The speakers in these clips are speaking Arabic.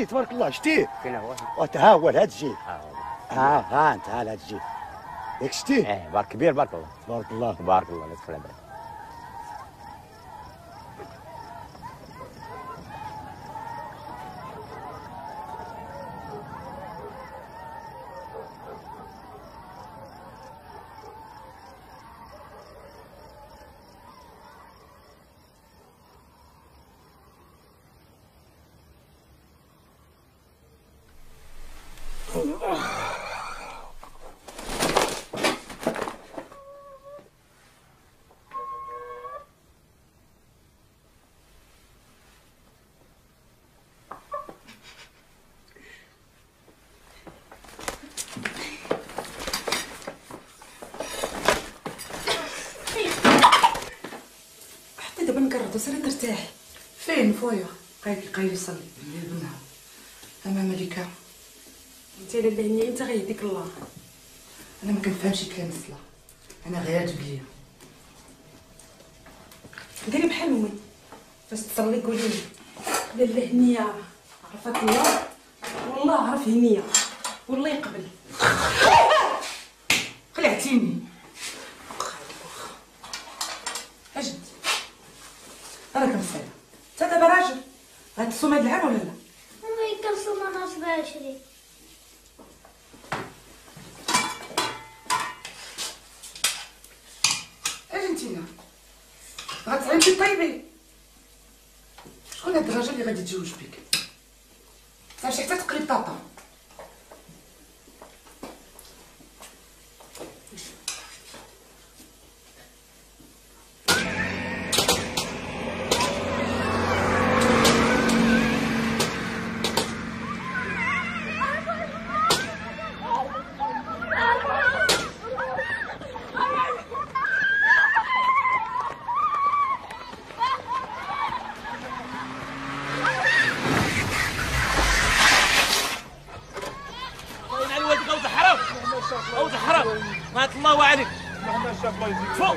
شتيه تبارك الله شتيه. فين هو؟ ها هو لهاد الجهه. ها انت على هاد الجهه ياك شتيه. بارك كبير بارك الله. تبارك الله تبارك الله لا تخلع بالك. سيري ترتاحي. فين خويا؟ قايل يصلي الليل بالنهار. اما ملكه انت لاله هنيه انت غيهديك الله. انا ما كنفهمش كلام الصلاه، انا غير جبليه. ديري بحال امي فاش تصلي قولي لي لاله هنيه عرفت الله والله عرف هنيه والله يقبل. خلعتيني اجد انا كنسالي انت دابا راجل غتصوم هاد العام ولا لا؟ امي كنصوم انا 27. اجي انتينا غتعيطي طيبي. شكون هاد الراجل اللي غادي يتزوج بك؟ صافي حتى تقلب طاطا. الله عليك. فوق.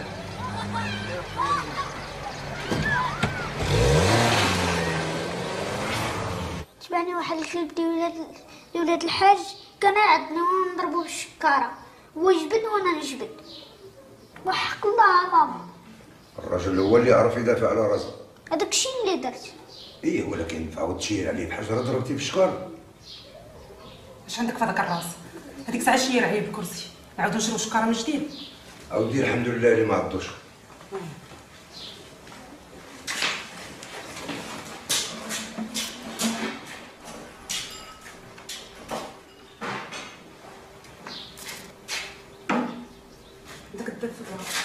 تبعني واحد الكلب ديال ولاد الحاج كان عندنا ونضربوه بالشكاره، هو جبد وانا نجبد. وحق الله بابا. الرجل هو اللي يعرف يدافع على راسه. هذاك الشيء اللي درت. ايه ولكن تعاود تشير عليه بحجره ضربتيه بالشكاره. اش عندك في هذاك الراس؟ هذيك الساعه شير عليه بالكرسي، نعاودو نشرو شكاره من جديد. اودي الحمد لله اللي ما عضوش. عندك الدب في الراس.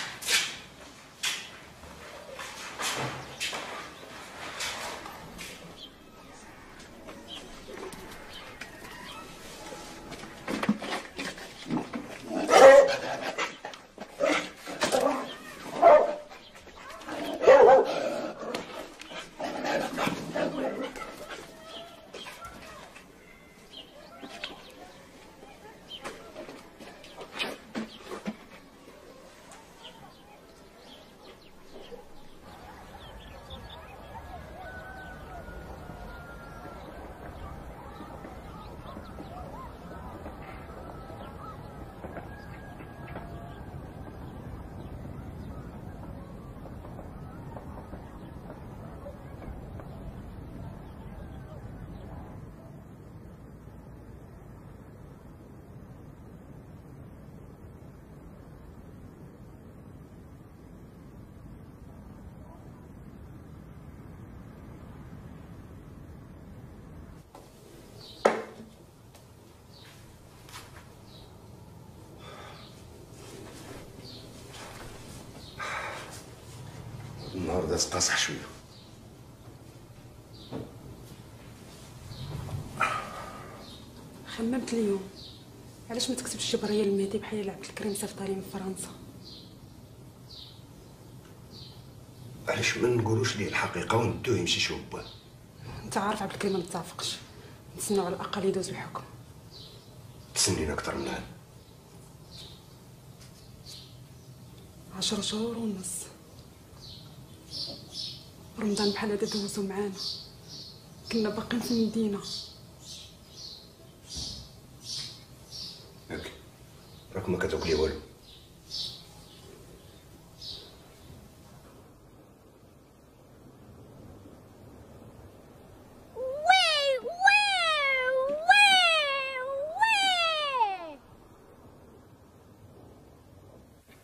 النهارده استصح شويه. خممت اليوم علاش ما تكتبش جبريه للمهدي بحال عبد الكريم صيفط عليه من فرنسا. علاش ما نقولوش ليه الحقيقه وندوه يمشي يشوف باه؟ انت عارف عبد الكريم ما متفقش، نتسناو على الاقل يدوز الحكم. تسنينا اكثر من هذا. 10 شهور ونص رمضان بحال هذا دوزو معانا، كنا باقيين في المدينه راك ما كتاكلي والو.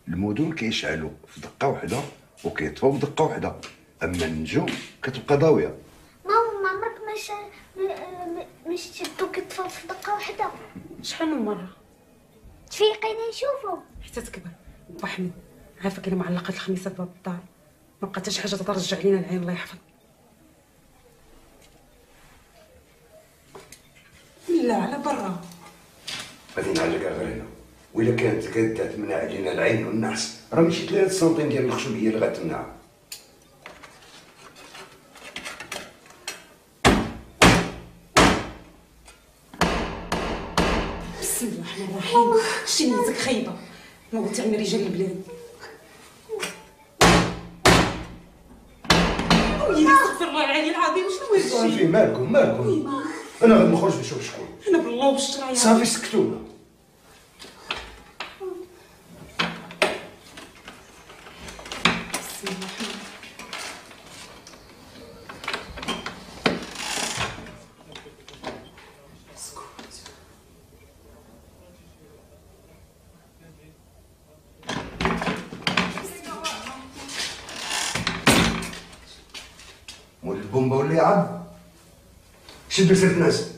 المدن كيشعلوا في دقه واحده وكيطفوا في دقه واحده، اما النجوم كتبقى ضاويه. ماما عمرك ما شفتو كيطفوا في دقه واحده؟ شحال من مره تفيقين نشوفو حتى تكبر. با حمد عارفه كاين معلقه الخميسه في باب الدار، ما بقى حتى شي حاجه ترجع لينا العين الله يحفظ. لا على برا غادي نعلق غير هنا، وإلا كانت كتمنع علينا العين والنحس راه ماشي 3 سنتيم ديال الخشب هي اللي غتمنعها. بسم الله الرحمن الرحيم. شتي نيتك خايبه، موت عين رجال البلاد. ويلي استغفر الله العلي العظيم. شنو يجري؟ صافي مالكم انا غادي نخرج نشوف شكون. انا بالله وبالشرع صافي سكتونا. بسم الله الرحمن. مول البومبا ولا يعض شدوا سير الناس.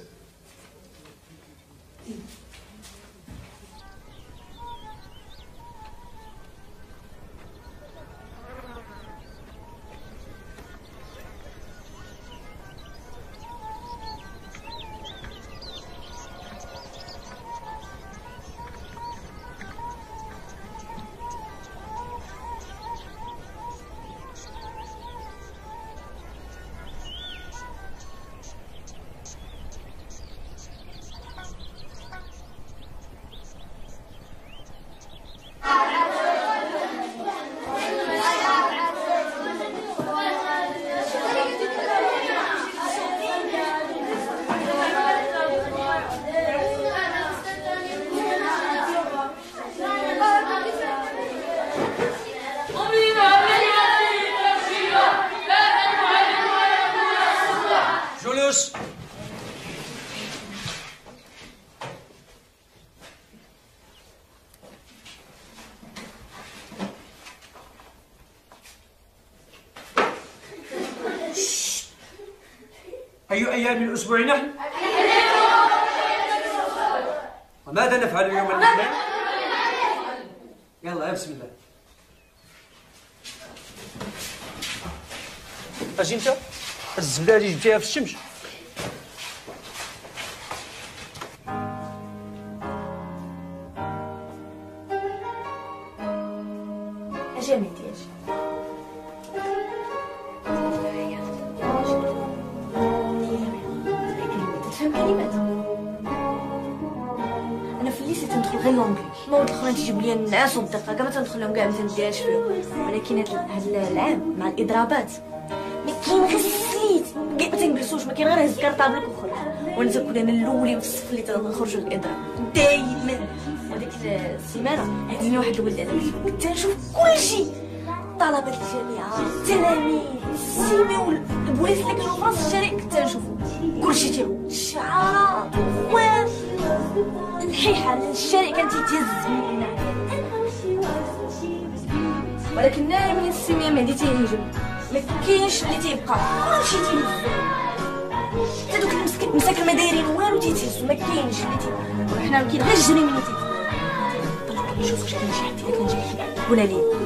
جوليوس أي أيام الأسبوع نحن؟ وماذا نفعل يوم الاثنين؟ يلا بسم الله. اجي انت الزبده اللي جبتيها في الشمس. اجي يا بنتي اجي. تفهم كلمات. انا في الليسي تندخل غير لونجلي، المواد الاخرين تجيب لي الناس والدقه كاع ما تندخل لهم كاع ما تنديرهاش فيهم، ولكن هذا العام مع الاضرابات ما كاين غير السليت، ما تنجلسوش، ما كاين غير هز كارطابلك وخرج، وانا تنكون انا الاولين في الصف اللي تنخرجوا للاضراب دايما. هذيك السيمانه عندنا واحد الولد كنت نشوف كلشي، طلبه الجامعه، التلاميذ، السيمي والبوليس اللي كانوا في راس الشارع كنت نشوفو كلشي تيغوت الشعارات وخوان الحيحه، الشارع كان تيتهز مننا. ولكن ملي السيميه مهدي تيهجم ما كاينش اللي تيبقى، كلشي تيهز، حتى دوك المساكن ما دايرين والو تيتهزوا، ما كاينش اللي تيبقى. وحنا كاين غير الجري منو تيبقى. طلعت نشوف واش كاين شي حد فينا كان جاي ولا لي.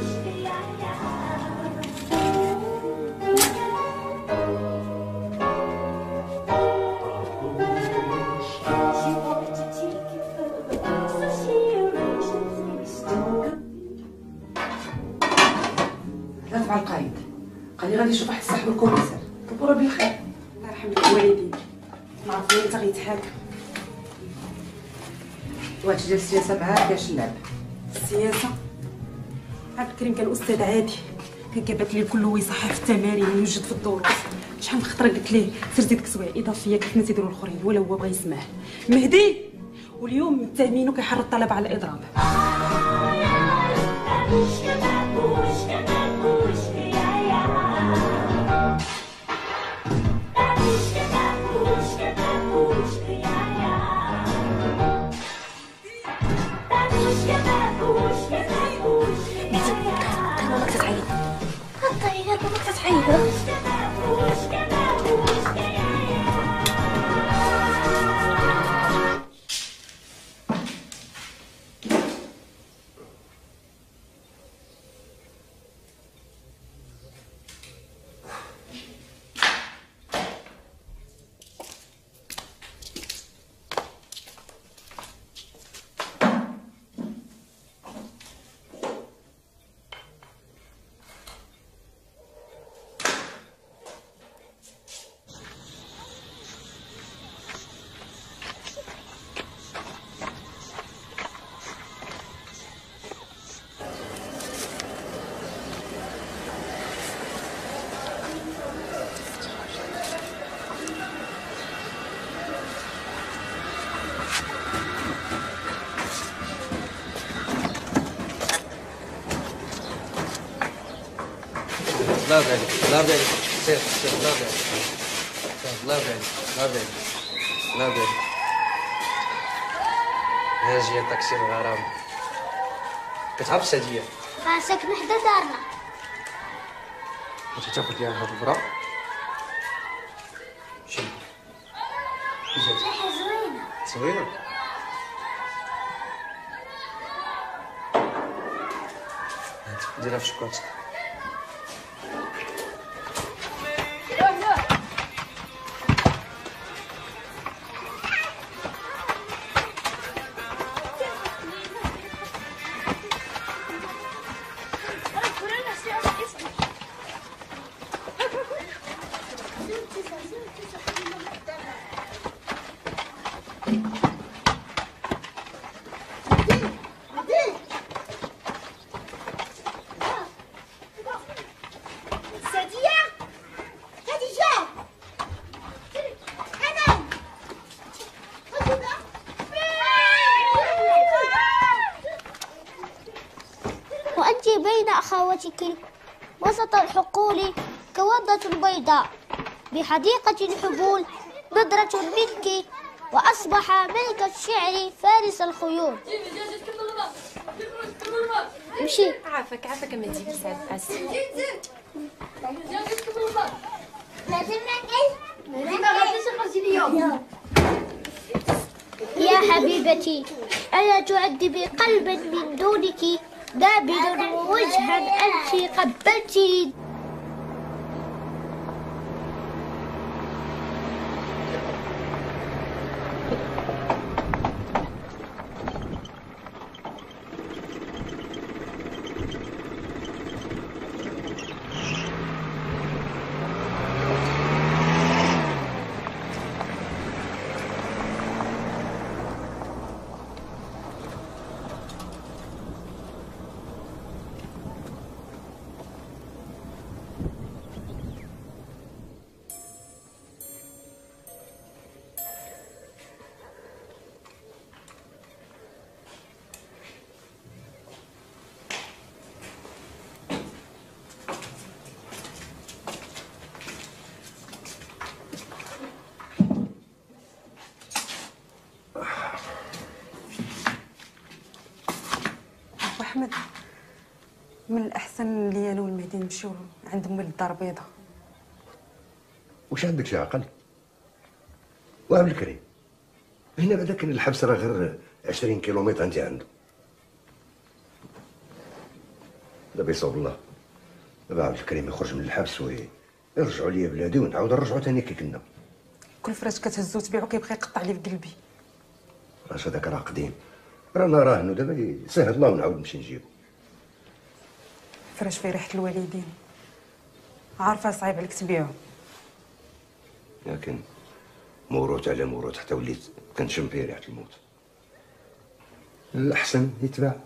لا تفعل قايد، قال لي غادي نشوف واحد صاحب الكوميسار، دبورة بالخير الله يرحم الوالدين، ما عرفت مين تا غيتحاكم. واحد ديال السياسه معاه كاش اللعب. السياسه عبد الكريم كان استاذ عادي، كان كيبات لي كل يصحح في التمارين ويوجد في الدروس. شحال من خطره قلت ليه سير زيد كتوعيه اضافيه كيف ما تيديروا الاخرين، ولا هو بغى يسمع. مهدي واليوم متهمينو كيحرض الطلبه على الاضراب. الله يبارك الله يبارك سير سير الله يبارك الله يبارك الله يبارك الله يبارك ها جايه طاكسي الغرام كتعرف هاديه ساكنة حدا دارنا. كنت تاخذ ليها هاد البرا شنو جات ريحة زوينة. زوينه هات ديرها في شكواتك وأنت بين أخواتك وسط الحقول كوردة بيضاء بحديقة الحبول نضرة منك وأصبح ملك الشعر فارس الخيول. امشي. عافاك عافاك اما تجيب سعد حاس يا حبيبتي ألا تعد بقلب من دونك دابلا ووجها أنت قبلتي. أحمد، من الأحسن لي أنا والمهدي نمشيو عند مول الدار البيضاء. واش عندك شي عقل؟ وعبد الكريم هنا بعدا كان الحبس راه غير 20 كيلومتر انت عنده. دابا يصوب الله، دابا عبد الكريم يخرج من الحبس ويرجعوا ليا بلادي ونعاود نرجعوا ثاني كي كنا. كل فراش كتهزو تبيعو كيبقى يقطع لي في قلبي. واش هذاك راه قديم، رانا راهنو دابا يسهل الله ونعاود نمشي نجيبو. فراش فيه ريحة الوالدين، عارفة صعيب عليك تبيعو. لكن موروث على موروث حتى وليت كنشم فيه ريحة الموت. الأحسن يتباع.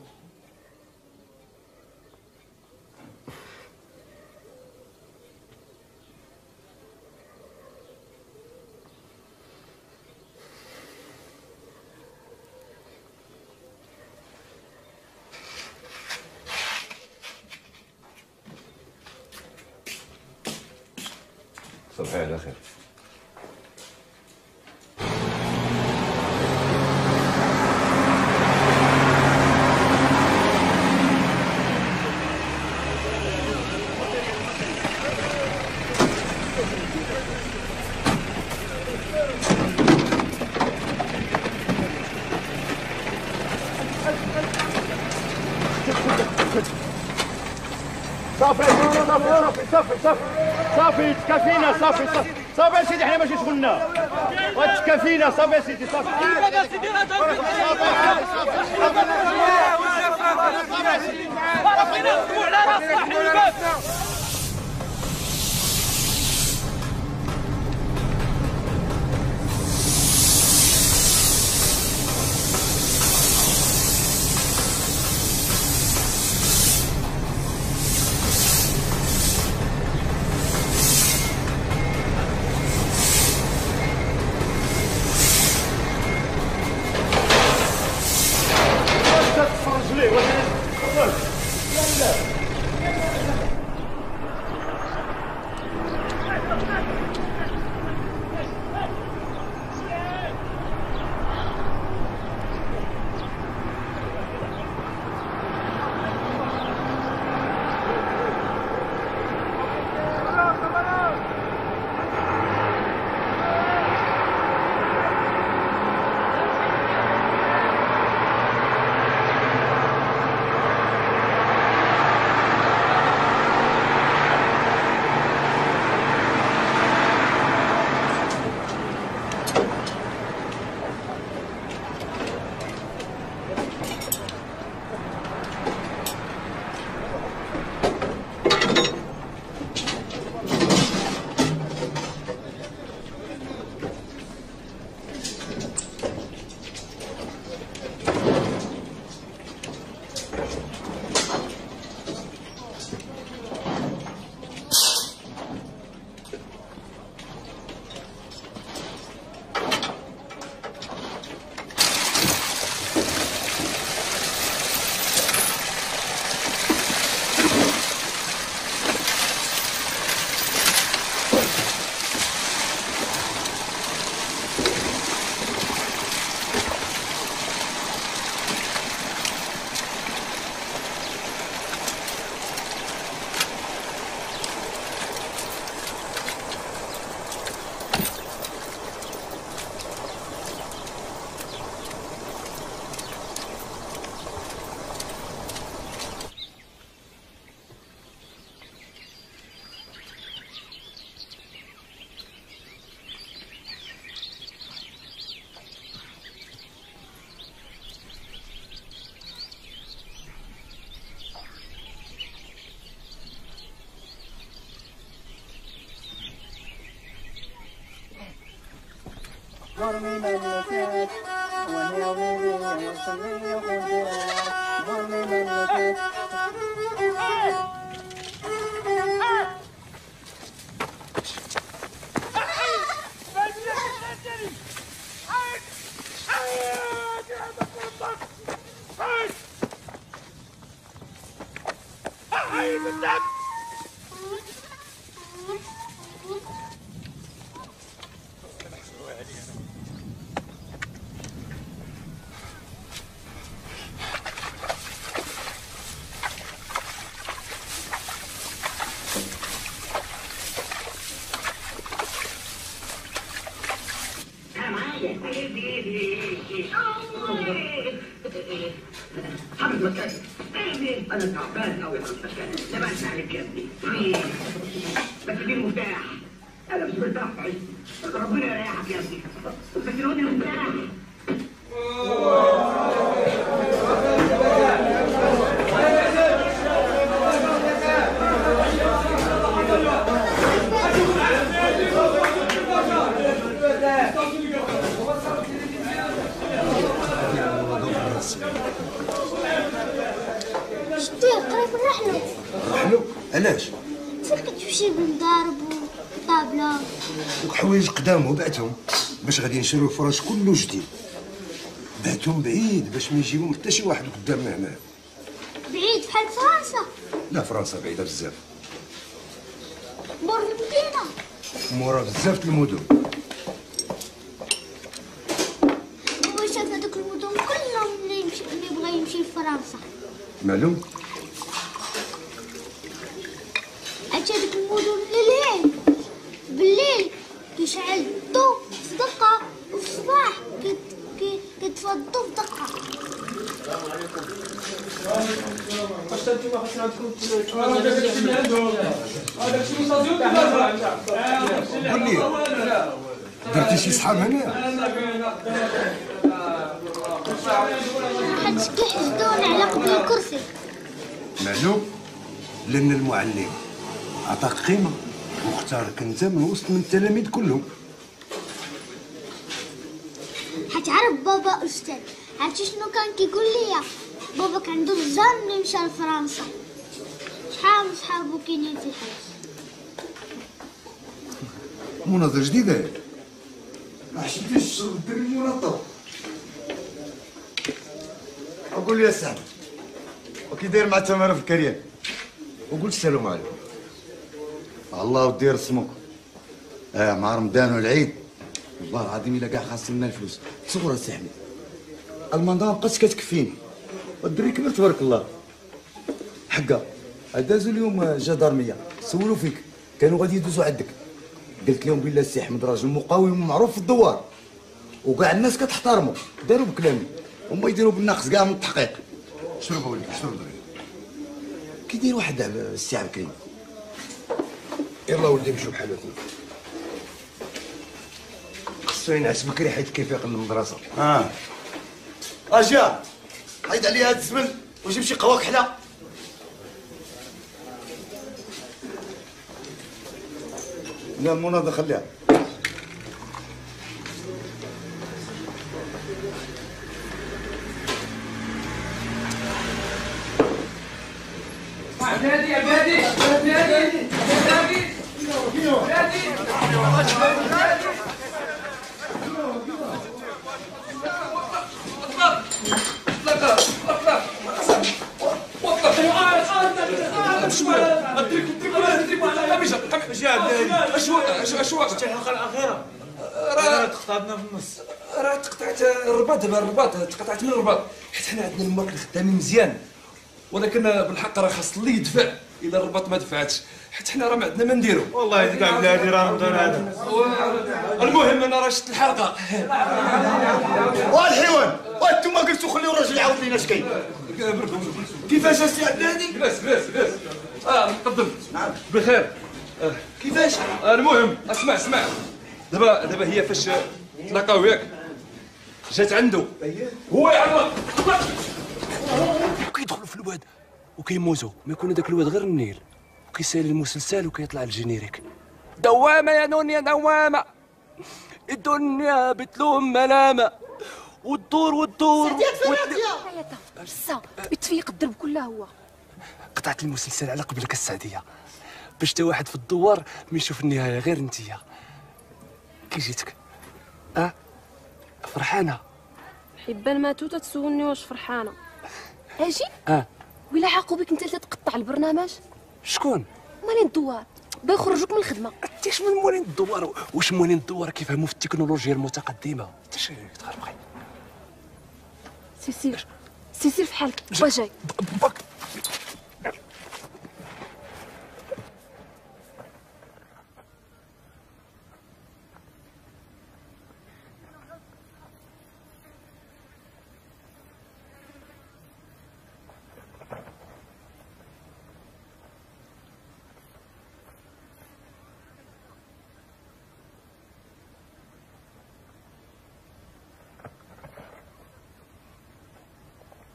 صبحي على خير. صافي تكفينا. صافي يا سيدي، حنا ماشي شغلنا، وتكفينا. صافي يا سيدي، صافي. ظلمي مملكات وناوي وصلي قدرات ظلمي مملكات. انا تعبان قوي يا مكان، سمعت عليك يا ابني بس دي المفتاح. انا مش مرتاح، ربنا يريحك يا ابني، بس الواد المفتاح. رحلو؟ علاش؟ تلقيت شي بالضرب وطابلة وحوايج قدام وبعتهم باش غادي نشريو الفراش كله جديد. بعتهم بعيد باش ما يجيبهم حتى شي واحد قدامنا هنا. بعيد بحال فرنسا؟ لا فرنسا بعيدة بزاف. بور المدينة. مورا بزاف المدن. هو شاف هذوك المدن كلهم اللي بغى يمشي لفرنسا. معلوم. عرفتي هذوك المدن لليل بالليل كيشعل الضو في دقة، وفي الصباح كيطفى الضو في دقة. قول لي درتي شي صحاب هنا؟ حيت كيحسدوني على قبل الكرسي. معلوم. لان المعلم عطاك قيمه واختارك انت من وسط من التلاميذ كلهم. حيت عارف بابا استاذ. عرفتي شنو كان كيقول لي؟ باباك عنده الزان ملي مشى لفرنسا. شحال من صحابو كاينين في الحبس. مناظره جديده. ما شفتيش الشرب الدري المنظم. قول لي يا سعد وكي داير مع التمارين في الكريان؟ وقول السلام عليكم. الله ودير سموك. مع رمضان والعيد والله العظيم الا كاع خاص لنا الفلوس. تصور السي حميد المنظمه مابقاتش كتكفيني والدري كبر تبارك الله. حقا دازوا اليوم جدارميه سولوا فيك كانوا غادي يدوزوا عندك. قلت لهم بالله السي احمد راجل مقاوم معروف في الدوار وكاع الناس كتحترمه. داروا بكلامي هما يديروا بالنقص كاع من التحقيق. شرب وليدي شرب دري. كي داير واحد السي عبد الكريم؟ يلا ولدي نمشيو بحالاتنا. خصو ينعس بكري حيت كيفيق للمدرسه. اجا حيد عليها هاد الزمن وجيب شي قهوه كحله. لا المناضه خليها. عبادي عبادي عبادي عبادي الحلقه الاخيره راه تقطعنا في النص. راه تقطعت الرباط دابا الرباط تقطعت من الرباط حيت حنا عندنا الماكل خدامين مزيان ولكن بالحق راه خاص اللي يدفع الا الرباط ما دفعتش حيت حنا راه ما عندنا ما نديرو. والله يديك على بلادي راه رمضان هذا. المهم انا راه شفت الحلقه. والحيوان وانتم قلتوا خليو الراجل يعاود لينا اش كاين. كيفاش السي عدناني؟ جلس جلس جلس. نقدم. نعم بخير. كيفاش؟ المهم اسمع دابا هي فاش تلاقاو ياك جات عنده هو يعلق وكيدخلوا في الواد وكيموتوا ما يكون هذاك الواد غير النيل وكيسالي المسلسل وكيطلع الجينيريك. دوامه يا نونيا دوامه الدنيا بتلوم ملامه والدور بصا يتفيق الدرب كله هو. قطعت المسلسل على قبلك السعديه باش تا واحد في الدوار ما يشوف النهايه غير انتيا. كي جيتك فرحانه؟ حبان ماتو تتسولني واش فرحانه. اجي ولا حاقوا بك انت اللي تقطع البرنامج. شكون؟ مالين الدوار بيخرجوك من الخدمه. انت من مولين الدوار واش مولين الدوار كيفهموا في التكنولوجيا المتقدمه؟ انت شي تخربقي. سير في حالك با جاي.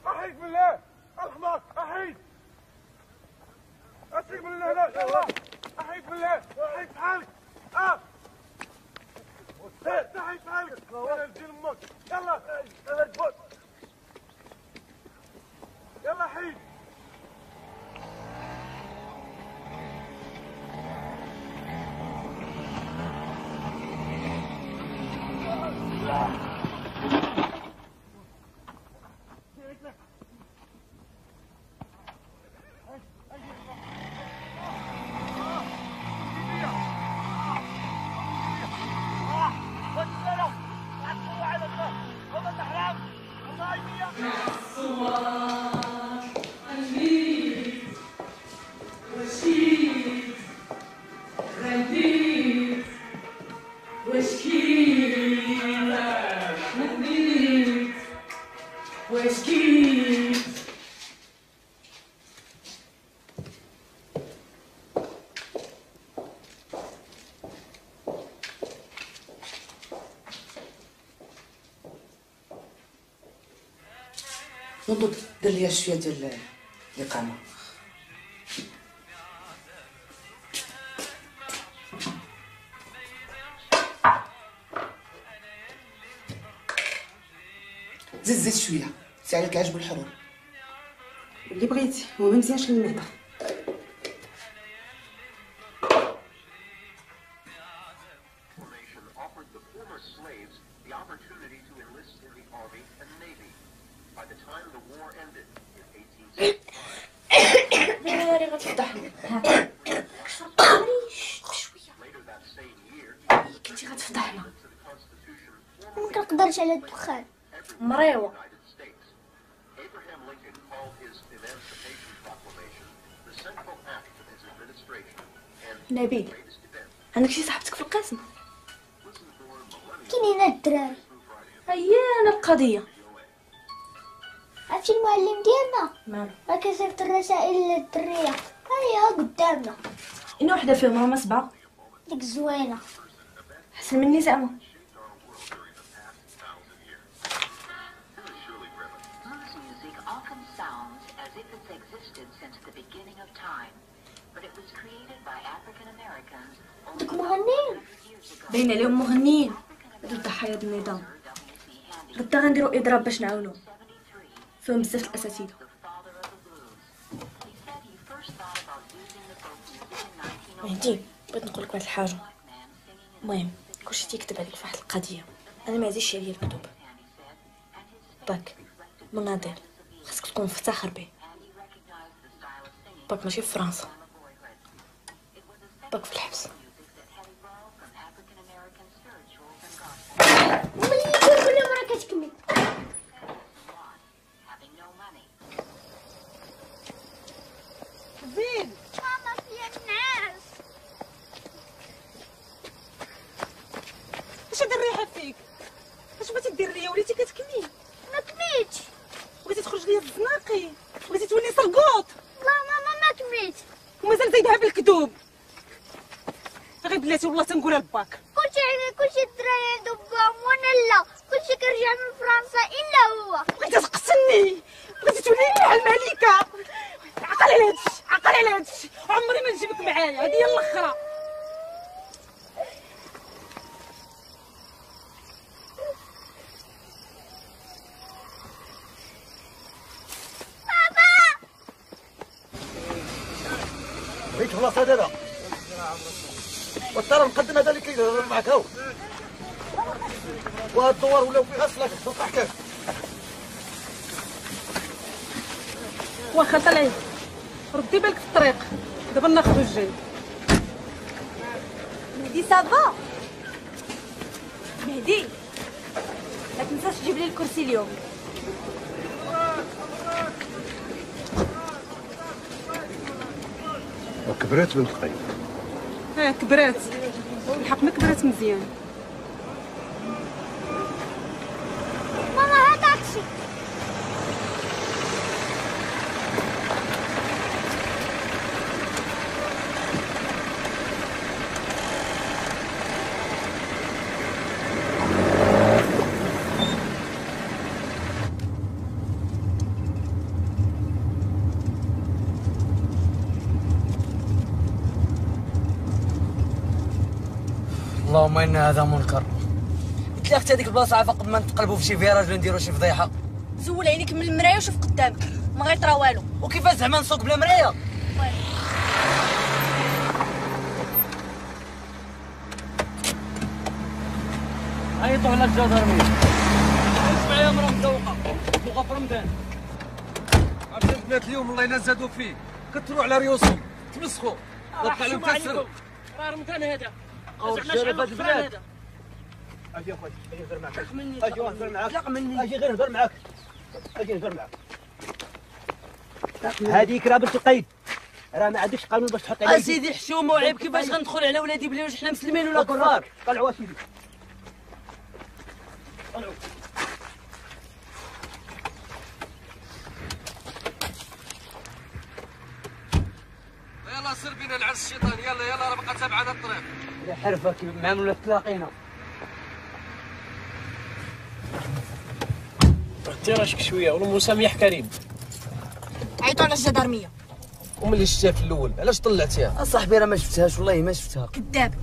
احيد بالله الحمار احيد اسيب من هنا يلا احيد بالله احيد في حالك احيد في حالك يلا نجي لامك يلا اجبد يلا حيد واش كيف؟ نوض دير ليا شويه ديال الإقامة. زيد شويه، سي عليك العجب والحرور اللي بغيتي، هو ما مزيانش للمعده. ناري غتفضحني. كنتي غتفضحنا. ما كنقدرش على الدخان. مريوه. نبيل، عندك شي صاحبتك في القسم؟ كاينين الدراري. هي انا القضيه. عرفتي المعلم ديالنا؟ مالو؟ راه كيصيفط الرسائل للدريه، هيا قدامنا. إن وحده فيهم راهما 7. ديك زوينه. احسن مني زعما. دوك مغنيين باين عليهم مغنيين. هادو ضحايا النظام. غدا غنديرو اضراب باش نعاونو فيهم بزاف الاساتذه. مهدي، بغيت نقول لك واحد الحاجه. المهم كلشي تيكتب عليك في واحد القضيه، انا ما عزيزش عليا الكتب. باك مناضل خاصك تكون مفتخر به. باك ماشي في فرنسا، باك في الحبس. كل مرة كتكمل. فين؟ ماما فيا الناس. اش هاد الريحه فيك؟ اش بغيتي دير ليا؟ وليتي كتكمي. ما كميتش. بغيتي تخرج ليا الزناقي، بغيتي تولي سرقوط. لا ماما ما كميت. ومازال زايدها بالكذوب. غير بلاتي والله تنقولها لباك. كلشي الدراري عندهم باهم وانا لا. كلشي كيرجع من فرنسا الا هو. بغيتي تقتلني، بغيتي تولي بحال الملكه. عقل على هادشي، عقل على هادشي، عمري ما نجيبك معايا، هادي هي الاخرى. بغيت خلاص دابا والترى نقدم هذا اللي كيهضر معاك هاو. وهاد الدوار ولاو فيه غسلك توقع كيف. واخا طلعي ردي بالك في الطريق، دابا ناخذو الجاي. مهدي صافا؟ مهدي ما تنساش تجيب لي الكرسي اليوم. كبرات بنت قيم. كبرات الحق، ما كبرات مزيان. ماما ها طاكسي. اللهم ان هذا منكر. قلت لي اختي هذيك البلاصه عافاك قبل ما نتقلبوا في شي فيراج ولا نديروا شي فضيحه. زول عينيك من المرايه وشوف قدامك، ما غيطرا والو. وكيفاش زعما نسوق بلا مرايه؟ عيطوا على الجدرميه. واش معايا مرا مزوقه مزوقه في رمضان. عرفتي البنات اليوم الله ينال زادوا فيه، كثروا على ريوسهم تمسخوا وقع لهم تسر. راه رمضان هذا. الشارب هاد البلاد. اجي اخويا اجي نهضر معاك. مني اجي نهضر معاك. اطلق مني. اجي غير نهضر معاك. اجي نهضر معاك. هذيك راه بنت القيد، راه ما عندكش قانون باش تحط عليها. اسيدي حشومه وعيب، كيفاش غندخل على ولادي بلي واش حنا مسلمين ولا كفار؟ طلعوا اسيدي. طلعوا. سير بينا العرس الشيطان. يلا يلا راه بقى تابعنا الطريق. يا حرفك مع ولا تلاقينا. انت راشك شويه ولا مسامح كريم. عيطوا على الجدارميه. وملي شفتها في الاول علاش طلعتيها؟ اصاحبي راه ما شفتهاش والله ما شفتها. كذاب.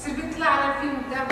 سير بنطلع على الفيلم قدام.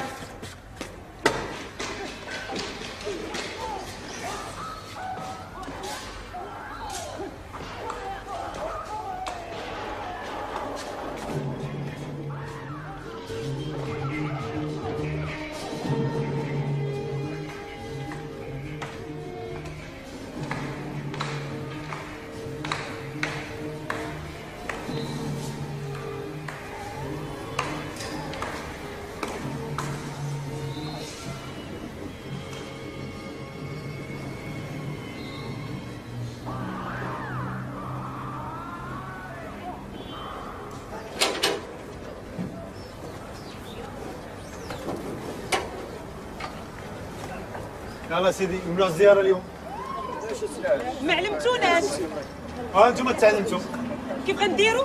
يلا سيدي ممنوع الزيارة اليوم. ما علمتوناش. انتم تعلمتوا. كيف غنديروا؟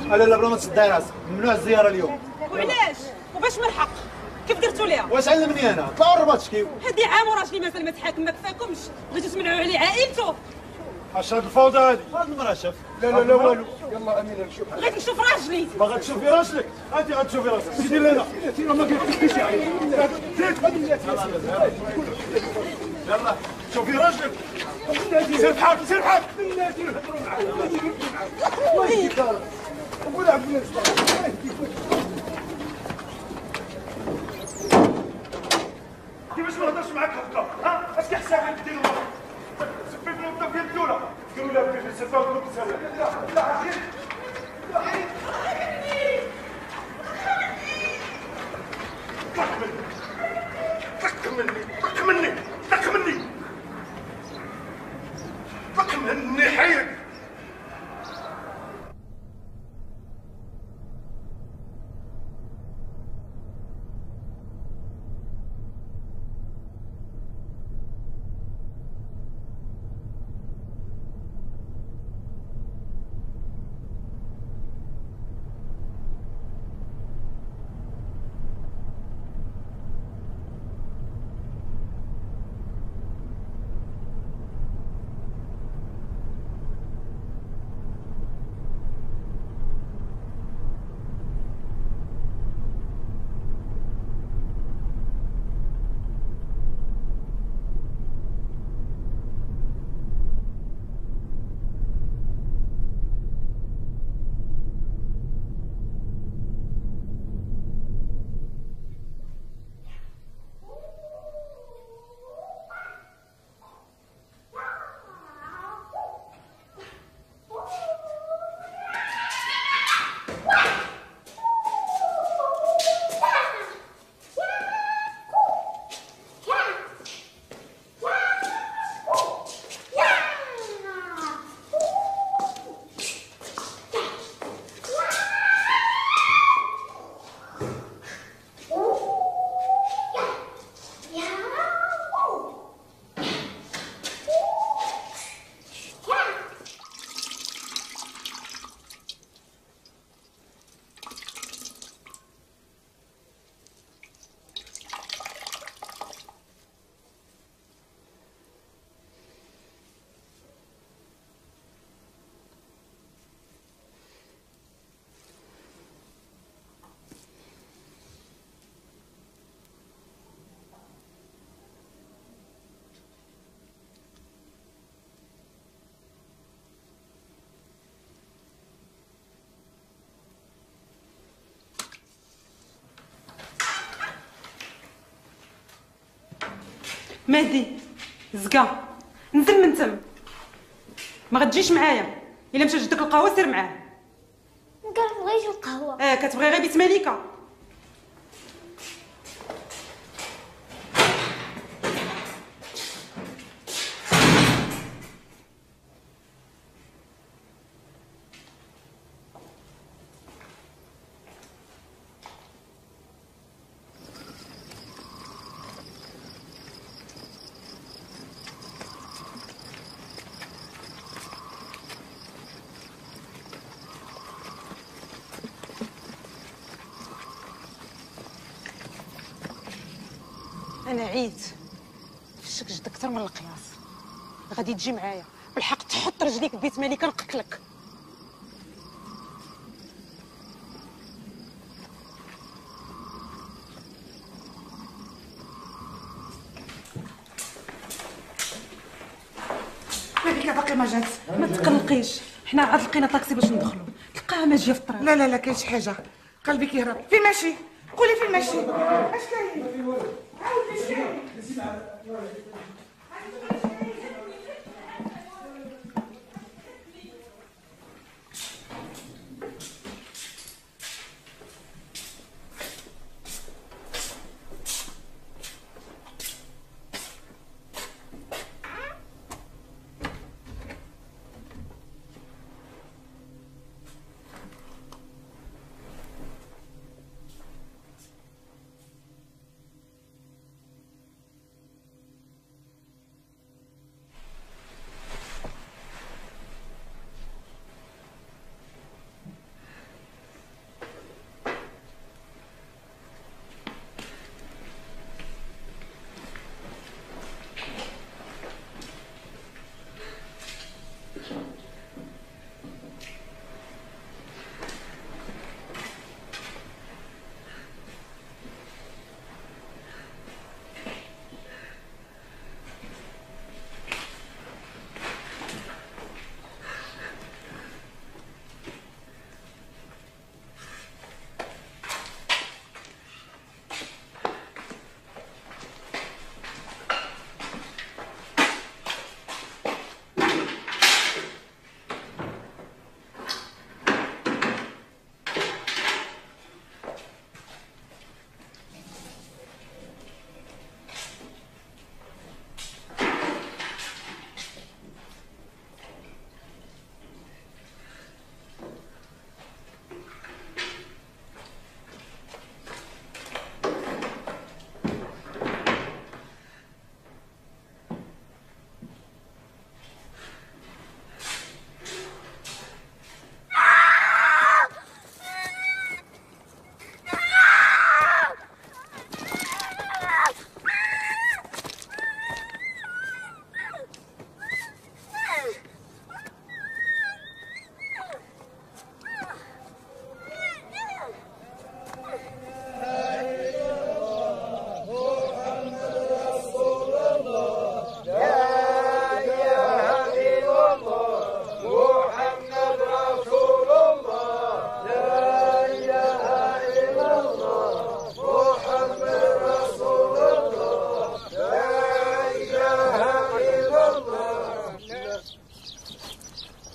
لا بلا ما تصدعي راسك، ممنوع الزيارة اليوم. وعلاش؟ وباش من الحق؟ كيف درتوا ليها؟ واش علمني انا؟ طلعوا الرباط شكيو. هادي عام وراجلي مازال ما تحاكم ما كفاكمش، بغيتو تمنعوا عليه عائلته. اش هاد الفوضى هادي؟ هاد المرأة شاف. لا والو. يلا امينه نشوف. بغيت نشوف راجلي. ما غتشوفي راجلك، انت غتشوفي راسك. سيدي لنا. ما قلتلكيش يعني. يلا شوفي راجلك. سير بحال سير بحال. الله يهديك قول عبد الله. كيفاش ما نهضرش معاك هكا؟ ها؟ اش كيحسابك دير المرأة؟ سفي في الوظيفه ديال الدوله. قالوا لها بدي سير فاهم لك سلام. لا عزيز. طق مني حيك. مهدي زكا نزل من تم، ما غتجيش معايا. الا مشى جدك القهوه سير معاه. كنبغيش القهوه. كتبغي غير بيت مليكه. انا عييت فشك جدك اكثر من القياس. غادي تجي معايا بالحق تحط رجليك بيت مليكه نقتلك. مالك باقي ما جات؟ ما تقلقيش، حنا عاد لقينا طاكسي باش ندخلوا. تلقاها ماجيه في الطريق. لا لا لا كاين شي حاجه، قلبي كيهرب. فين ماشي؟ قولي فين ماشي؟ اش كاين؟ عاودي اش كاين؟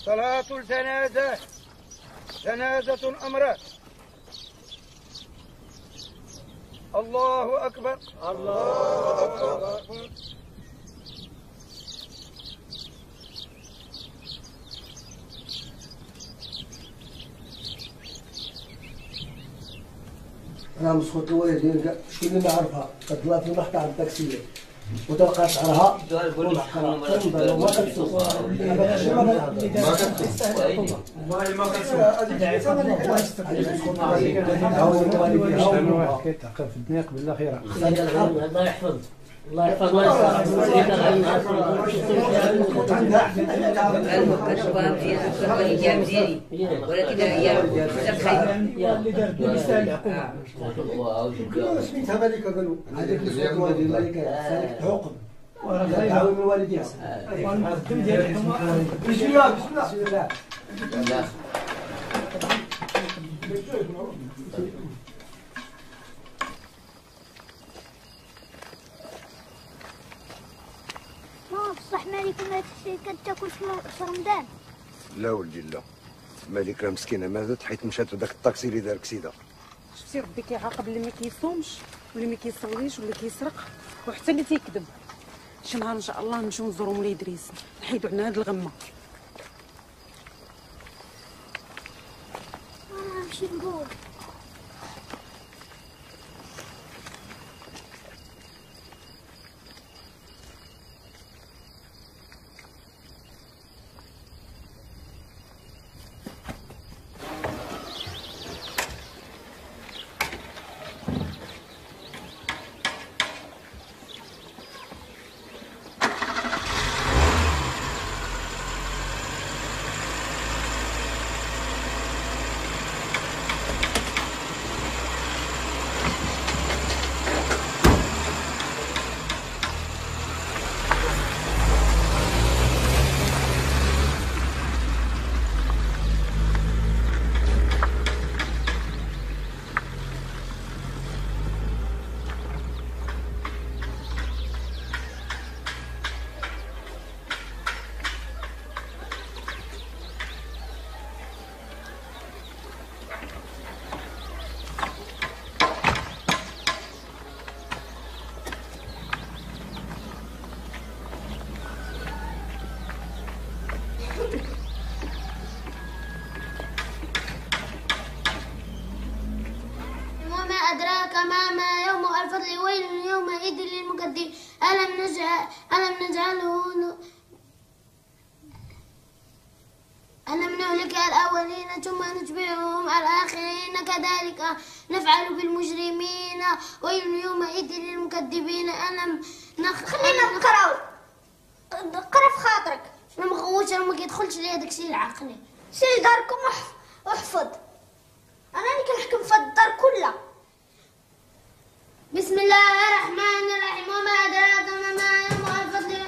صلاة الجنازة جنازة أمراء. الله أكبر. الله أكبر. أنا مسخوط الوالدين شكون اللي ما عرفها كتطلع في المحطة على التاكسية وتلقى شعرها والمحكمة وما كتسوق والله ما كتسوق واحد كيتعقب في الدنيا قبل الآخرة. الله يحفظ الله يحفظ الله ولكن هي سميتها ملكة قالوا هذيك اللي صوت والدي الملكة سالك تعوقب تعاون من والديها. بسم الله بسم الله بسم الله. صح مالكم كتاكل في رمضان؟ لا ولدي لا، مالكة مسكينة ماتت حيت مشات بداك الطاكسي اللي دار كسيده. شفتي ربي كيعاقب اللي ما كيصومش واللي ما كيصليش واللي كيسرق وحتى اللي تيكذب. شي نهار ان شاء الله نمشيو نزورو مولاي ادريس نحيدو عنا هاد الغمه. نمشي نقول يوم الفضل ويل يومئذ للمكذبين ألم نهلك الأولين ثم نتبعهم الآخرين كذلك نفعل بالمجرمين ويل يومئذ للمكذبين خلينا نقراو قرا في خاطرك انا مغوت انا ما كيدخلش ليا داكشي العقلي سير داركم واحفظ انا اللي كنحكم في الدار كلها. بسم الله الرحمن الرحيم وما أدراك ما يوم الفضل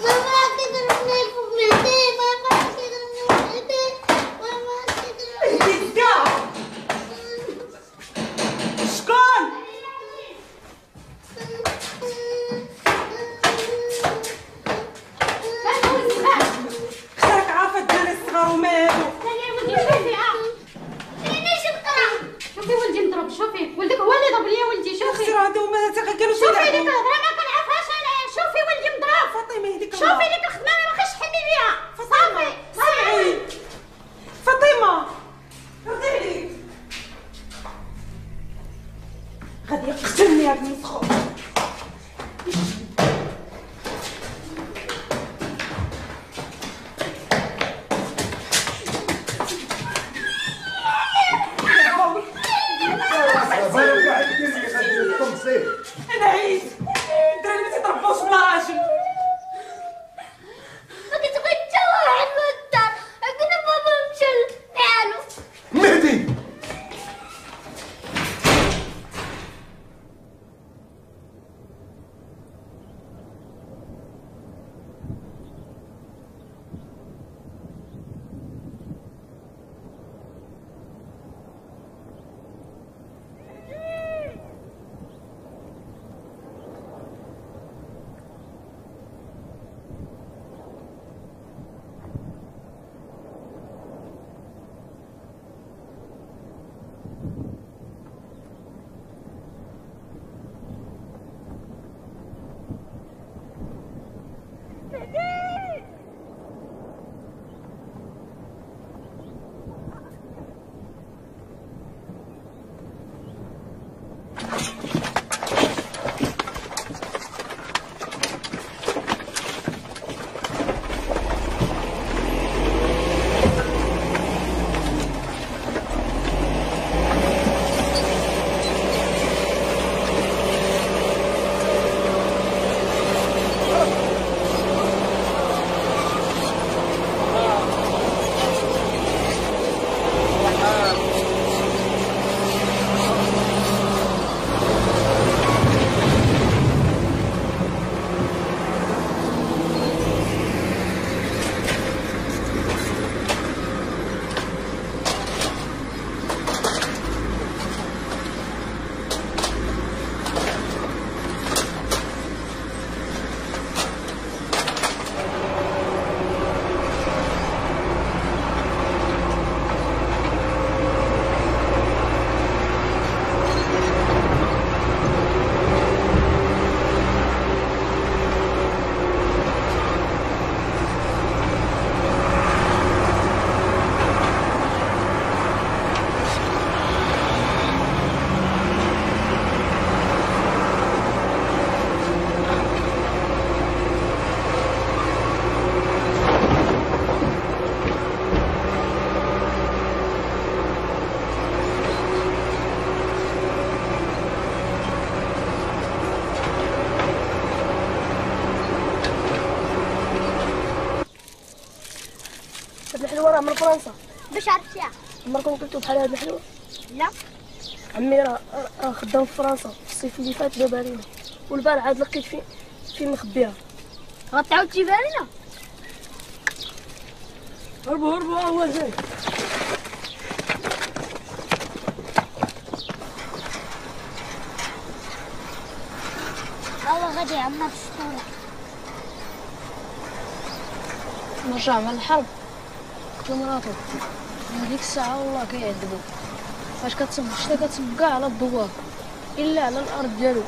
وما تدرك شكون؟ خاك عارفة الدراري الصغار وما هادو. شوفي ولدي مضروب، شوفي ولدك هو اللي ضرب ليا ولدي، شوفي اختي راه هادو هما قالوا شوفي اللي كنهضر انا كنعرف الحلوه راه من فرنسا. باش عرفتيها؟ عمركم كلتوا بحال هاد الحلوه؟ لا. عمي راه خدام في فرنسا في الصيف اللي فات جابها لينا، والبارح عاد لقيت فين مخبيها. غتعاود تجيبها لينا؟ هربوا هو جاي. الله غادي عمنا في السطوله. نرجع مع الحرب قلت لمراتو هذيك الساعه والله كيعذبو، فاش كتصب الشتا كتصب كاع على الدوار الا على الارض ديالو.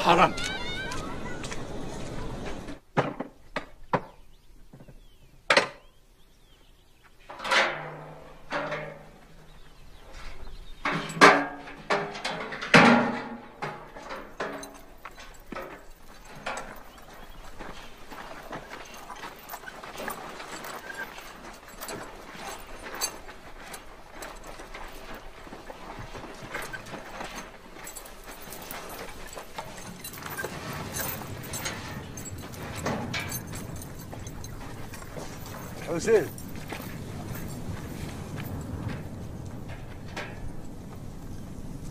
حرام. حسين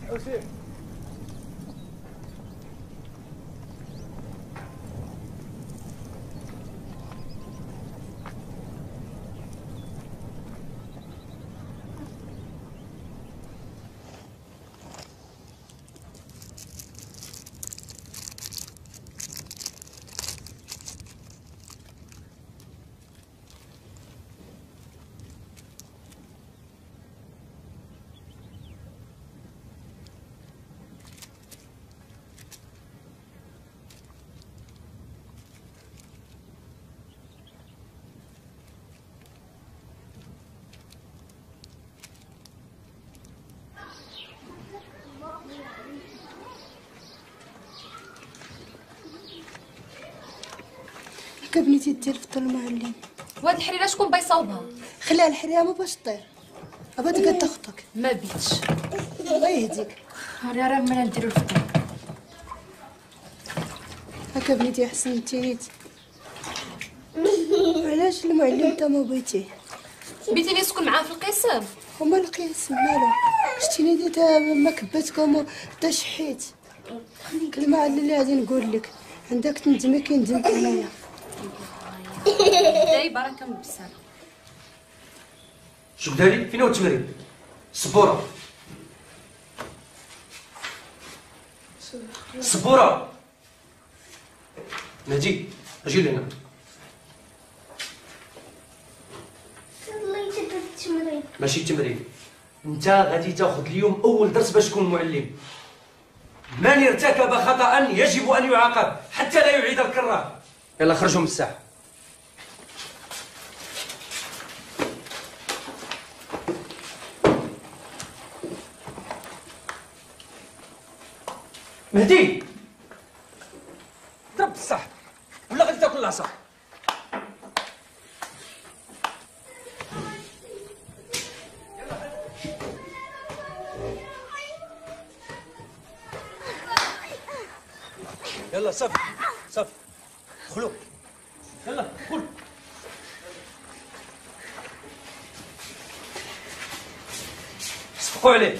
حسين كبنيتي دير في المعلم. وهاد الحريره شكون بايصاوبها؟ خليها الحريره ما باش طير، ابا تقعد تخطك. ما بيتش. الله يهديك. راه مالنا نديرو الفطور. هكا بنيتي احسن نتينيت. علاش المعلم انت ما بغيتيه؟ بغيتيني نسكن معاه في القسم. وما القسم مالو، شتيني ديت ما كباتكم تا شحيت. كلمه على اللي غادي نقول لك، عندك تندمي كي ندمت انايا. دايبه راه كنبسها. شو بدالي؟ فين هو التمرين؟ السبورة. السبورة. نجي اجي لهنا. والله تدرت التمرين. ماشي التمرين، انت غادي تاخذ اليوم اول درس باش تكون معلم. من ارتكب خطأ يجب ان يعاقب حتى لا يعيد الكرة. يلا خرجوا من الساحة. مهدي ضرب الصح ولا غادي تاكل العصا؟ يلا صف صف دخلوا يلا دخل. صفقوا عليه.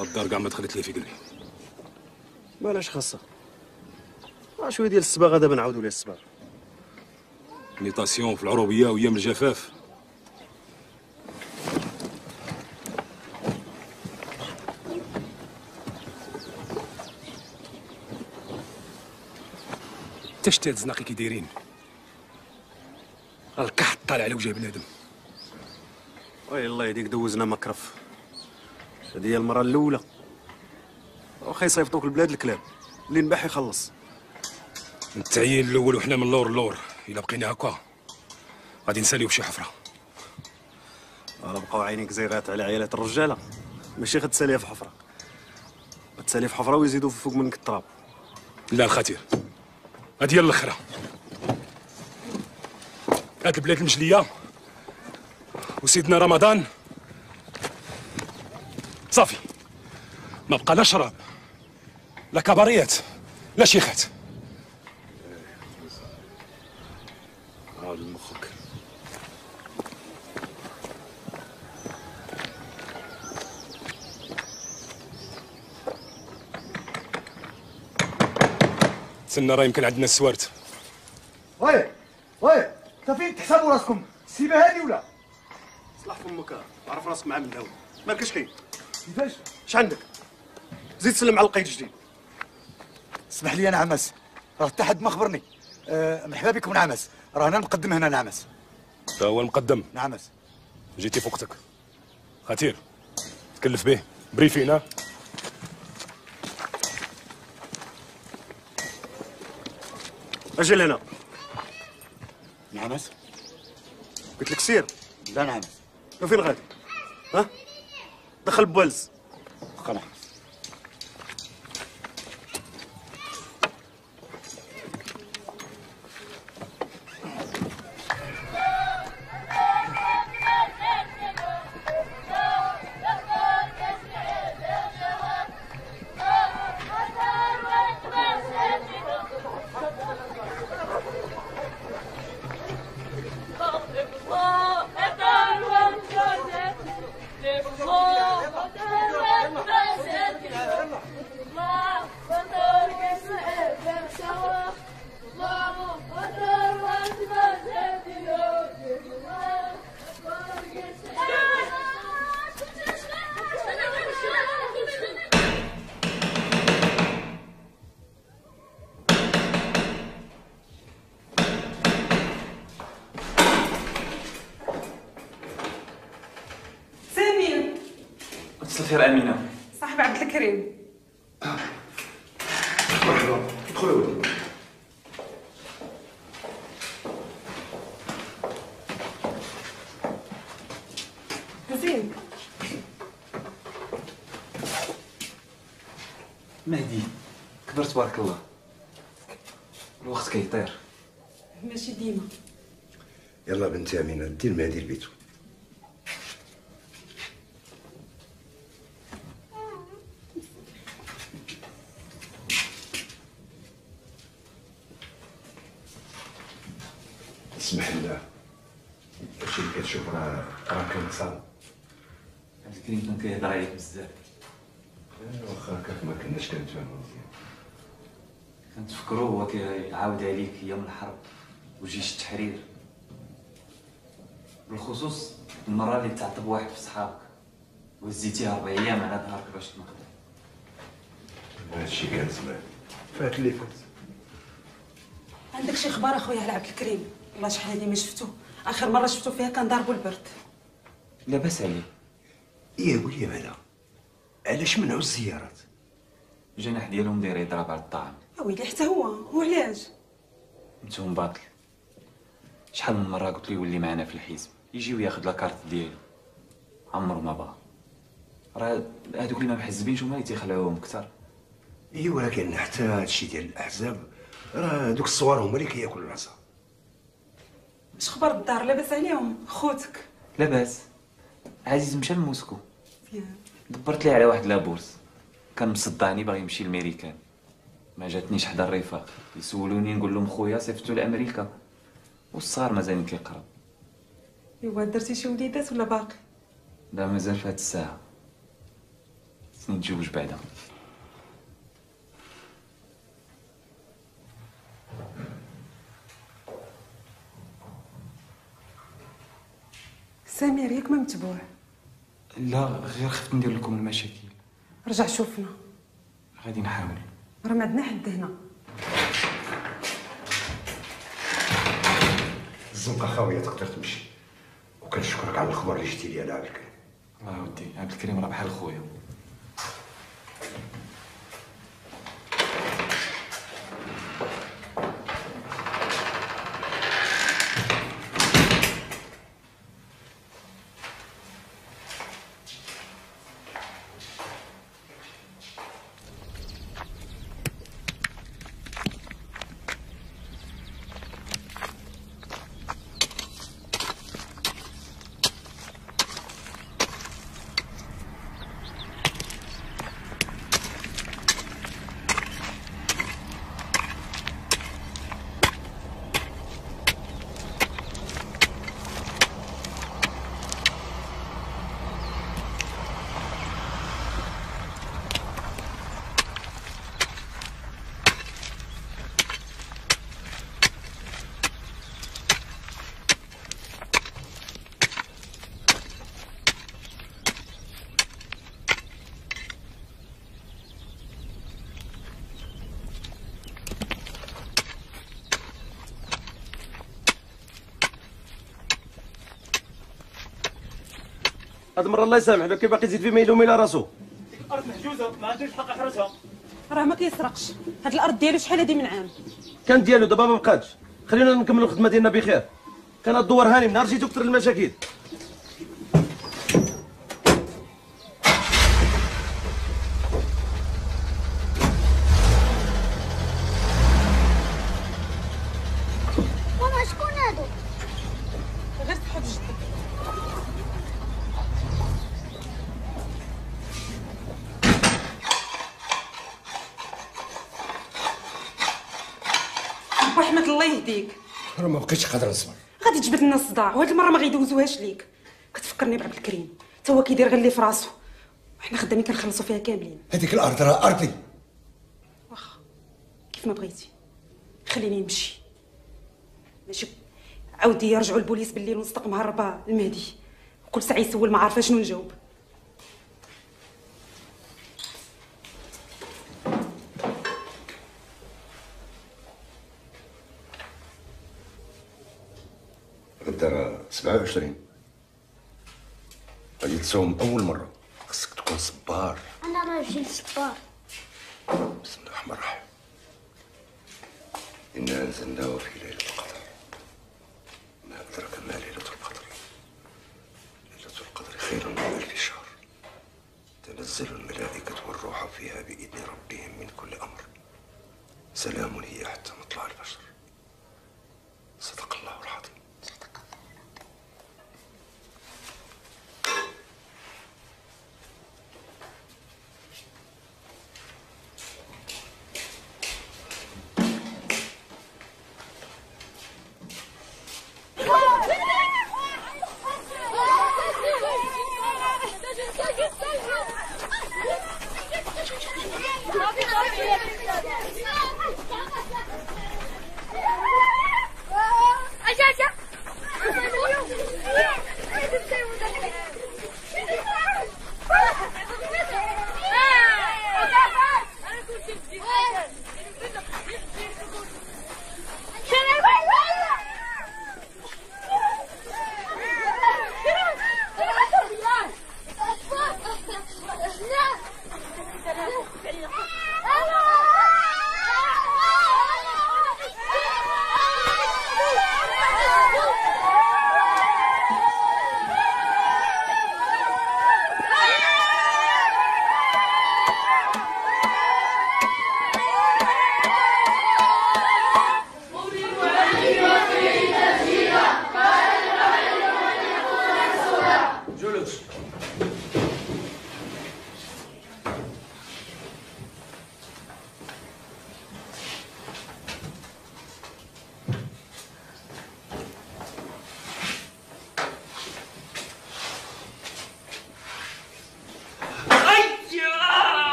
الدار كاع ما دخلت لي في قلبي. مالاش خاصة. شويه ديال الصباغه دابا نعاودوا ليه الصباغ. نيطاسيون في العروبيه وايام الجفاف. تا شتي هاد الزناقي كي دايرين؟ الكحط طالع على وجه بنادم. وي الله يهديك دوزنا مكرف. هذه هي المره الاولى. واخا يصيفطوك لبلاد الكلاب اللي نباح يخلص. التعيين الاول وحنا من اللور اللور. الا بقينا هكا غادي نساليو بشي حفره. راه بقاو عينيك زيغات على عيالات الرجاله، ماشي غتساليها في حفره. غتسالي في حفره ويزيدوا فوق منك التراب. لا الخطير، هادي هي الاخرى. هاد البلاد المجليه وسيدنا رمضان صافي، ما بقى لا شراب لا كباريات لا شيخات. عاود مخك. تسنى راه يمكن عندنا السوارت. وي انت فين تحسبوا راسكم؟ السيبه هادي ولا؟ صلح فمك، عرف راسك مع من الهوا. مالك اش كاين؟ كيفاش؟ اش عندك؟ زيد سلم على القايد الجديد. اسمح لي انا عمس، راه حتى حد ما خبرني. مرحبا بكم نعمس، راه انا المقدم هنا نعمس. تا هو المقدم نعمس. جيتي في وقتك. خطير تكلف به بريفينا. اجل هنا. نعمس. قلت لك سير. لا نعمس. وفين غادي؟ ها؟ دخل بوالز. بقى نعمس. السفيرة أمينة. صاحب عبد الكريم. مرحبا، ادخلوا ولدي. زين. مهدي كبر تبارك الله. الوقت كيطير. ماشي ديما. يلا بنتي امينه دير مهدي لبيتو. اسمح الله، هادشي اللي كتشوف راه كان صعب. عبد الكريم كان كيهضر عليك بزاف. واخا هكاك ما كناش كنتفاهمو مزيان. كنتفكرو هو كيعاود عليك ايام الحرب وجيش التحرير، بالخصوص المره اللي تعطب واحد في صحابك وهزيتيه 4 ايام على ظهرك باش تنقذ. هادشي كان زمان، فات اللي فات. عندك شي اخبار اخويا على عبد الكريم؟ والله شحال هادي ما شفتو، اخر مره شفتو فيها كان ضاربو البرد. لاباس عليه. ايه ولي مالا؟ علاش منعوا الزيارات؟ الجناح ديالهم داير يضرب على الطعام. يا ويلي حتى هو، وعلاش؟ نتوما باطل. شحال من مره قلت له يولي معنا في الحزب، يجي وياخذ لاكارت ديالو. عمرو ما بغا. راه هادوك اللي ما محزبينش هما اللي تيخلعوهم كثر. ايه ولكن حتى هادشي ديال الاحزاب راه دوك الصوار هما اللي كياكلوا العصا. اش خبر الدار؟ لاباس عليهم خوتك؟ لاباس. عزيز مشى لموسكو. مزيان. دبرت ليه على واحد لابورس، كان مصدعني باغي يمشي لميريكان. ما جاتنيش حدا الرفاق، يسولوني نقول لهم خويا صيفطو لامريكا، والصغار مازالين كيقراو. ايوا درتي شي وليدات ولا باقي؟ لا مازال في هاد الساعه. خصني نتزوج بعدا. سمير ياك ما متبوع؟ لا غير خفت ندير لكم المشاكل. رجع شوفنا. غادي نحاول. راه ما عندنا حد هنا. الزنقه خاويه تقدر تمشي، وكنشكرك على الخبر اللي جبتي لي على عبد الكريم. الله ودي عبد الكريم راه بحال خويا. هاد المره الله يسامح بك باقي تزيد في ميلو الى راسو. الارض محجوزه ما عندوش الحق يحرسها. راه ما كيسرقش، هاد الارض ديالو شحال هادي من عام. كان ديالو دابا ما بقاتش. خلينا نكملوا الخدمه ديالنا بخير. كان الدوار هاني من نهار جيتو كثر المشاكل. ماما شكون هادو؟ غير صحاب جدك. رحمة الله يهديك. راه ما بقيتش قادر نصبر. غادي تجبد لنا الصداع وهاد المره ما غيدوزوهاش ليك. كتفكرني بعبد الكريم، تا هو كيدير غير اللي في راسو، وحنا خدامين كنخلصوا فيها كاملين. هذيك الارض راه ارضي. واخا كيف ما بغيتي، خليني نمشي. ماشي عاودي يرجعوا البوليس بالليل ونصدق مهربه المهدي، وكل ساعه يسول ما عارفه شنو نجاوب. غدا راه 27 غادي تصوم اول مره، خصك تكون صبار. انا راجل صبار. بسم الله الرحمن الرحيم. انا انزلناه في ليله القدر. ما ادراك ما ليله القدر. ليله القدر خير من 1000 شهر. تنزل الملائكه والروح فيها باذن ربهم من كل امر. سلام هي حتى مطلع الفجر. صدق الله العظيم.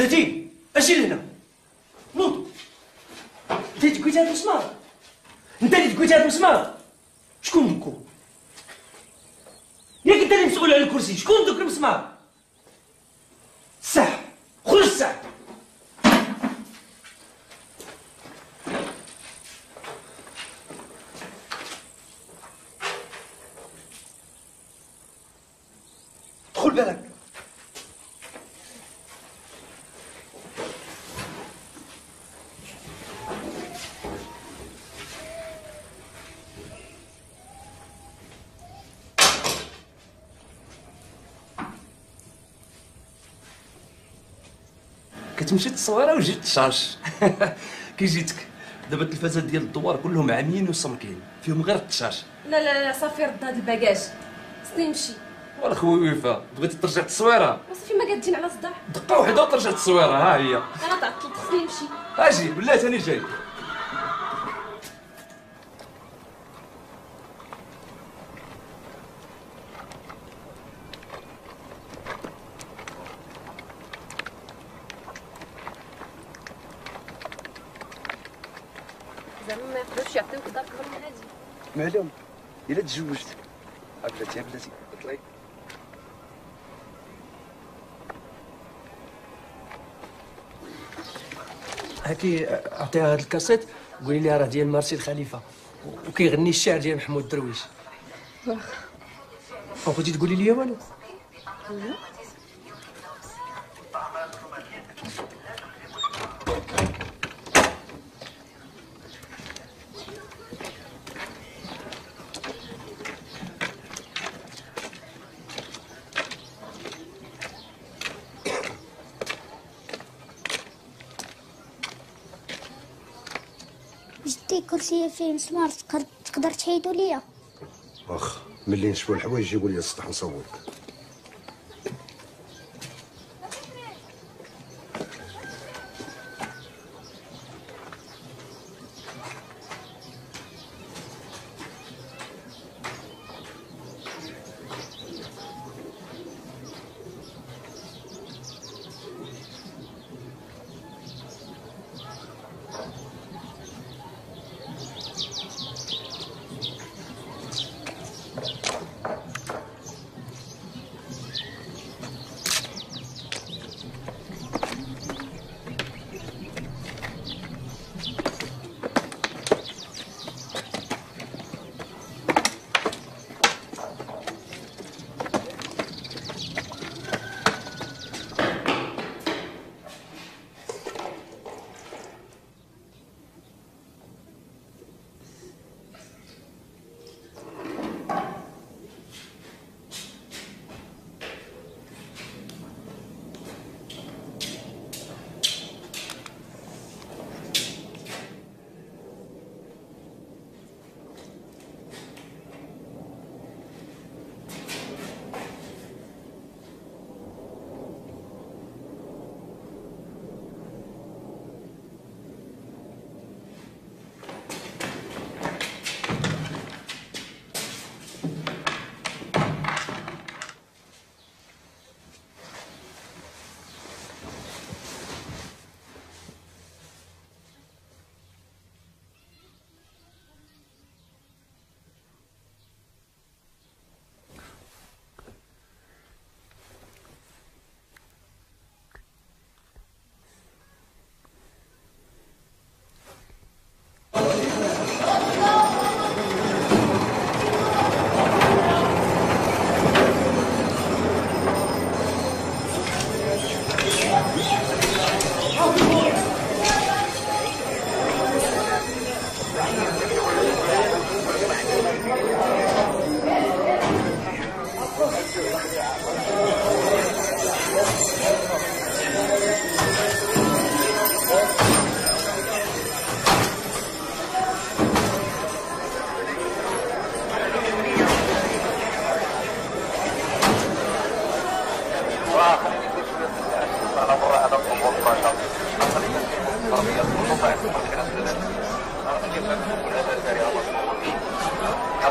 مهدي اجي لهنا نوض. انت اللي تقويت هذا المسمار، انت اللي تقويت هذا المسمار. شكون دوكو؟ ياك انت اللي مسؤول على الكرسي، شكون دوك المسمار؟ الساح خرج الساح. دخل بالك. كتمشي تصويره وجيت تشارج. كي جيتك دابا التلفازات ديال الدوار كلهم عاميين وصمكين فيهم غير التشارج. لا لا لا صافي رد هاد الباكاج خصني نمشي. واخوي وفاء بغيتي ترجع التصويره؟ وصافي ما قادين على صداع. دقه واحده وترجع التصويره. ها هي انا تعطلت خصني نمشي. اجي بلاتي انا جاي. زعما ما يقدروش يعطيوك دار اكبر من هادي. معلوم الا تزوجت بلاتي يا بلاتي طلعي. هاكي اعطيها هاد الكاسيت قولي لي راه ديال مارسي الخليفه وكيغني الشعر ديال محمود درويش. بغيتي تقولي لي والو؟ جدي كرسي فيه مسمار تقدر تحيدو ليا؟ واخا ملي نشوف الحوايج جيبوا لي السطح نصورك.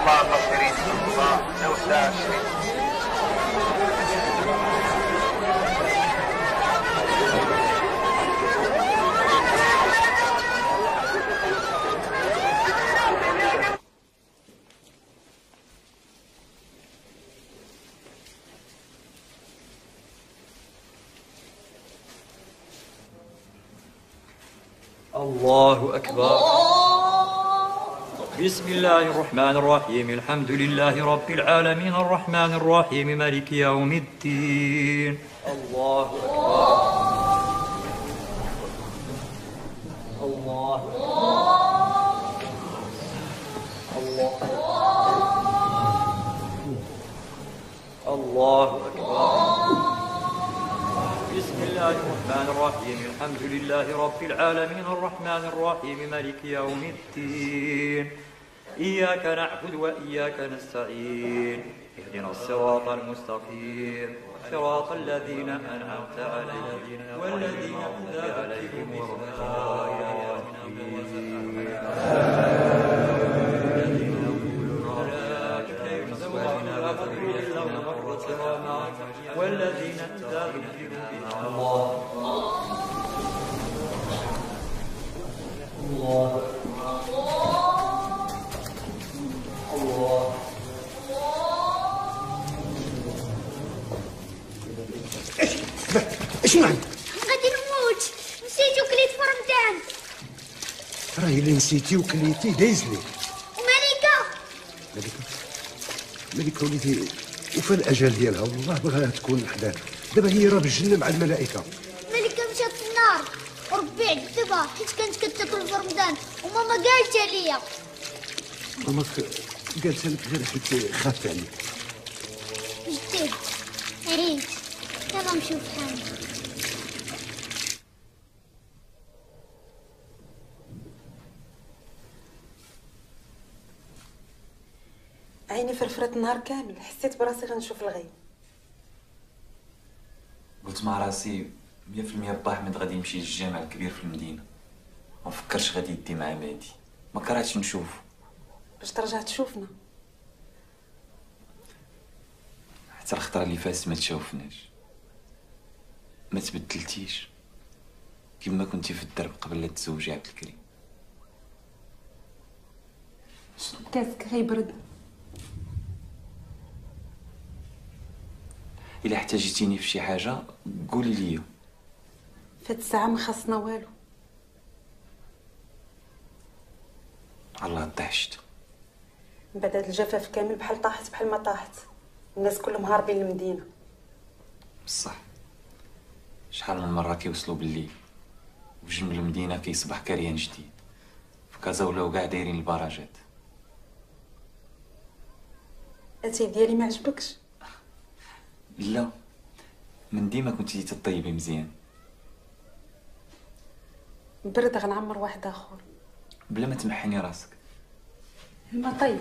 الله المصيرين لو الساعة 20. الله أكبر. بسم الله الرحمن الرحيم. الحمد لله رب العالمين الرحمن الرحيم مالك يوم الدين. الله أكبر. الله الله أكبر. بسم الله الرحمن الرحيم. الحمد لله رب العالمين الرحمن الرحيم مالك يوم الدين. إياك نعبد وإياك نستعين. اهدنا الصراط المستقيم صراط الذين أنعمت عليهم والذين أنعمت عليهم والذين الله الله الله. ايش معك؟ غادي نموت، نسيت وكليت في رمضان. راهي اللي نسيتي وكليتي دايزني. وملكة ملكة وليدي وفين الاجال ديالها؟ والله بغاها تكون حدانا. دابا هي راه بالجنه مع الملائكه. ملكة مشات في النار وربي عذبها حيت كانت كتاكل في رمضان وماما قالتها ليا. ماماك قالتها لك غير حيت خافت عليك. جديد عييت، يلا نمشيو في حالي. عيني فرفرت النهار كامل، حسيت براسي غنشوف الغيب. قلت مع راسي 100% با احمد غادي يمشي للجامع الكبير في المدينه. ما فكرش غادي يدي مع مادي، ما كرهتش نشوفه. باش ترجع تشوفنا؟ حتى الخطره اللي فاتت ما تشوفناش، ما تبدلتيش كما كنتي في الدرب قبل لا تزوجي عبد الكريم. شرب كاسك غيبرد. الا احتاجتيني في شي حاجه قولي لي. فات الساعه ما خاصنا والو. الله طحشت. من بعد هاد الجفاف كامل بحال طاحت بحال ما طاحت. الناس كلهم هاربين للمدينه. بصح شحال من مره كيوصلوا بالليل وجنب المدينه كيصبح كريان جديد. في كازا ولاو كاع دايرين البراجات. اتاي ديالي ما عجبكش؟ لا، من ديما كنتي تطيبي مزيان. برد غنعمر واحد اخر. بلا ما تمحني راسك. الماء طيب.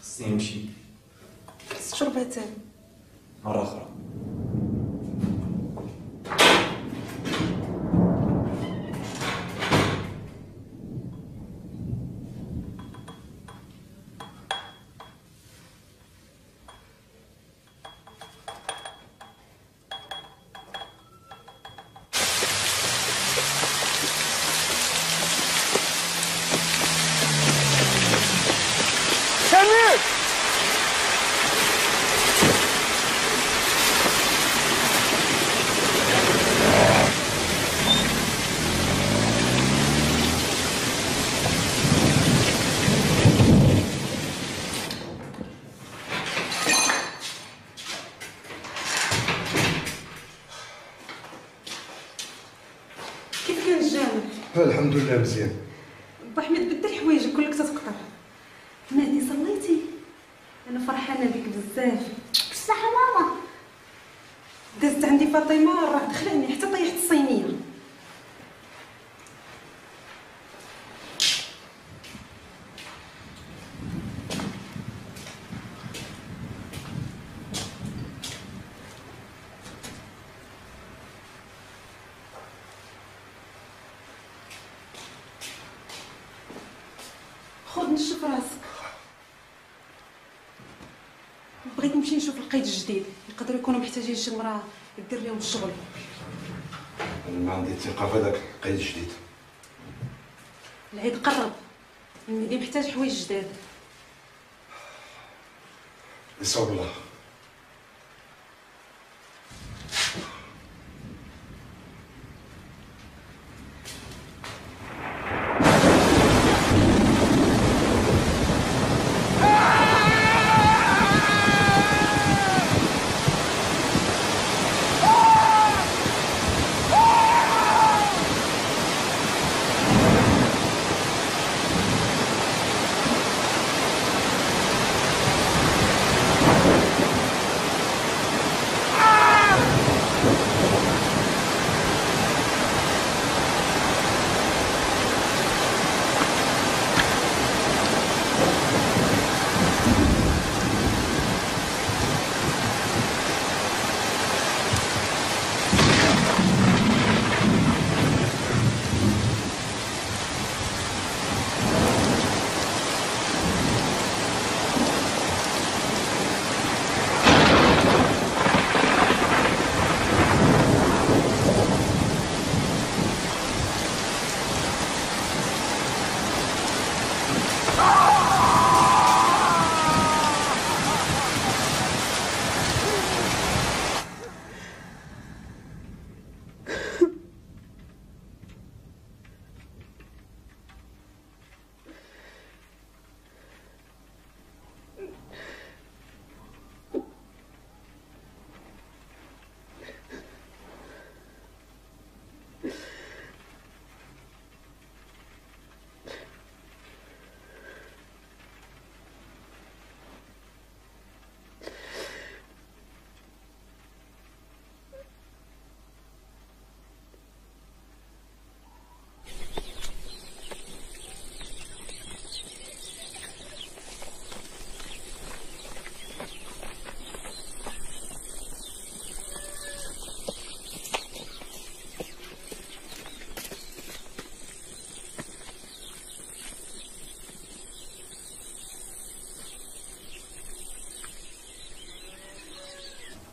خصني نمشي. خصك تشربها تاني. مرة أخرى. الحمد لله مزيان. با حميد بدل حوايجك كلك تتقطع. مهدي صليتي؟ انا فرحانه بك بزاف. بصح ماما دازت عندي فاطمه راه دخلاني حتى طيحت الصينيه. خذ نشف راسك. بغيت نمشي نشوف القيد الجديد، يقدروا يكونوا محتاجين شي مراه دير لهم الشغل. انا ما عندي ثقه في هذاك القيد الجديد. العيد قرب، المهدي محتاج حوايج جداد. يصوب الله.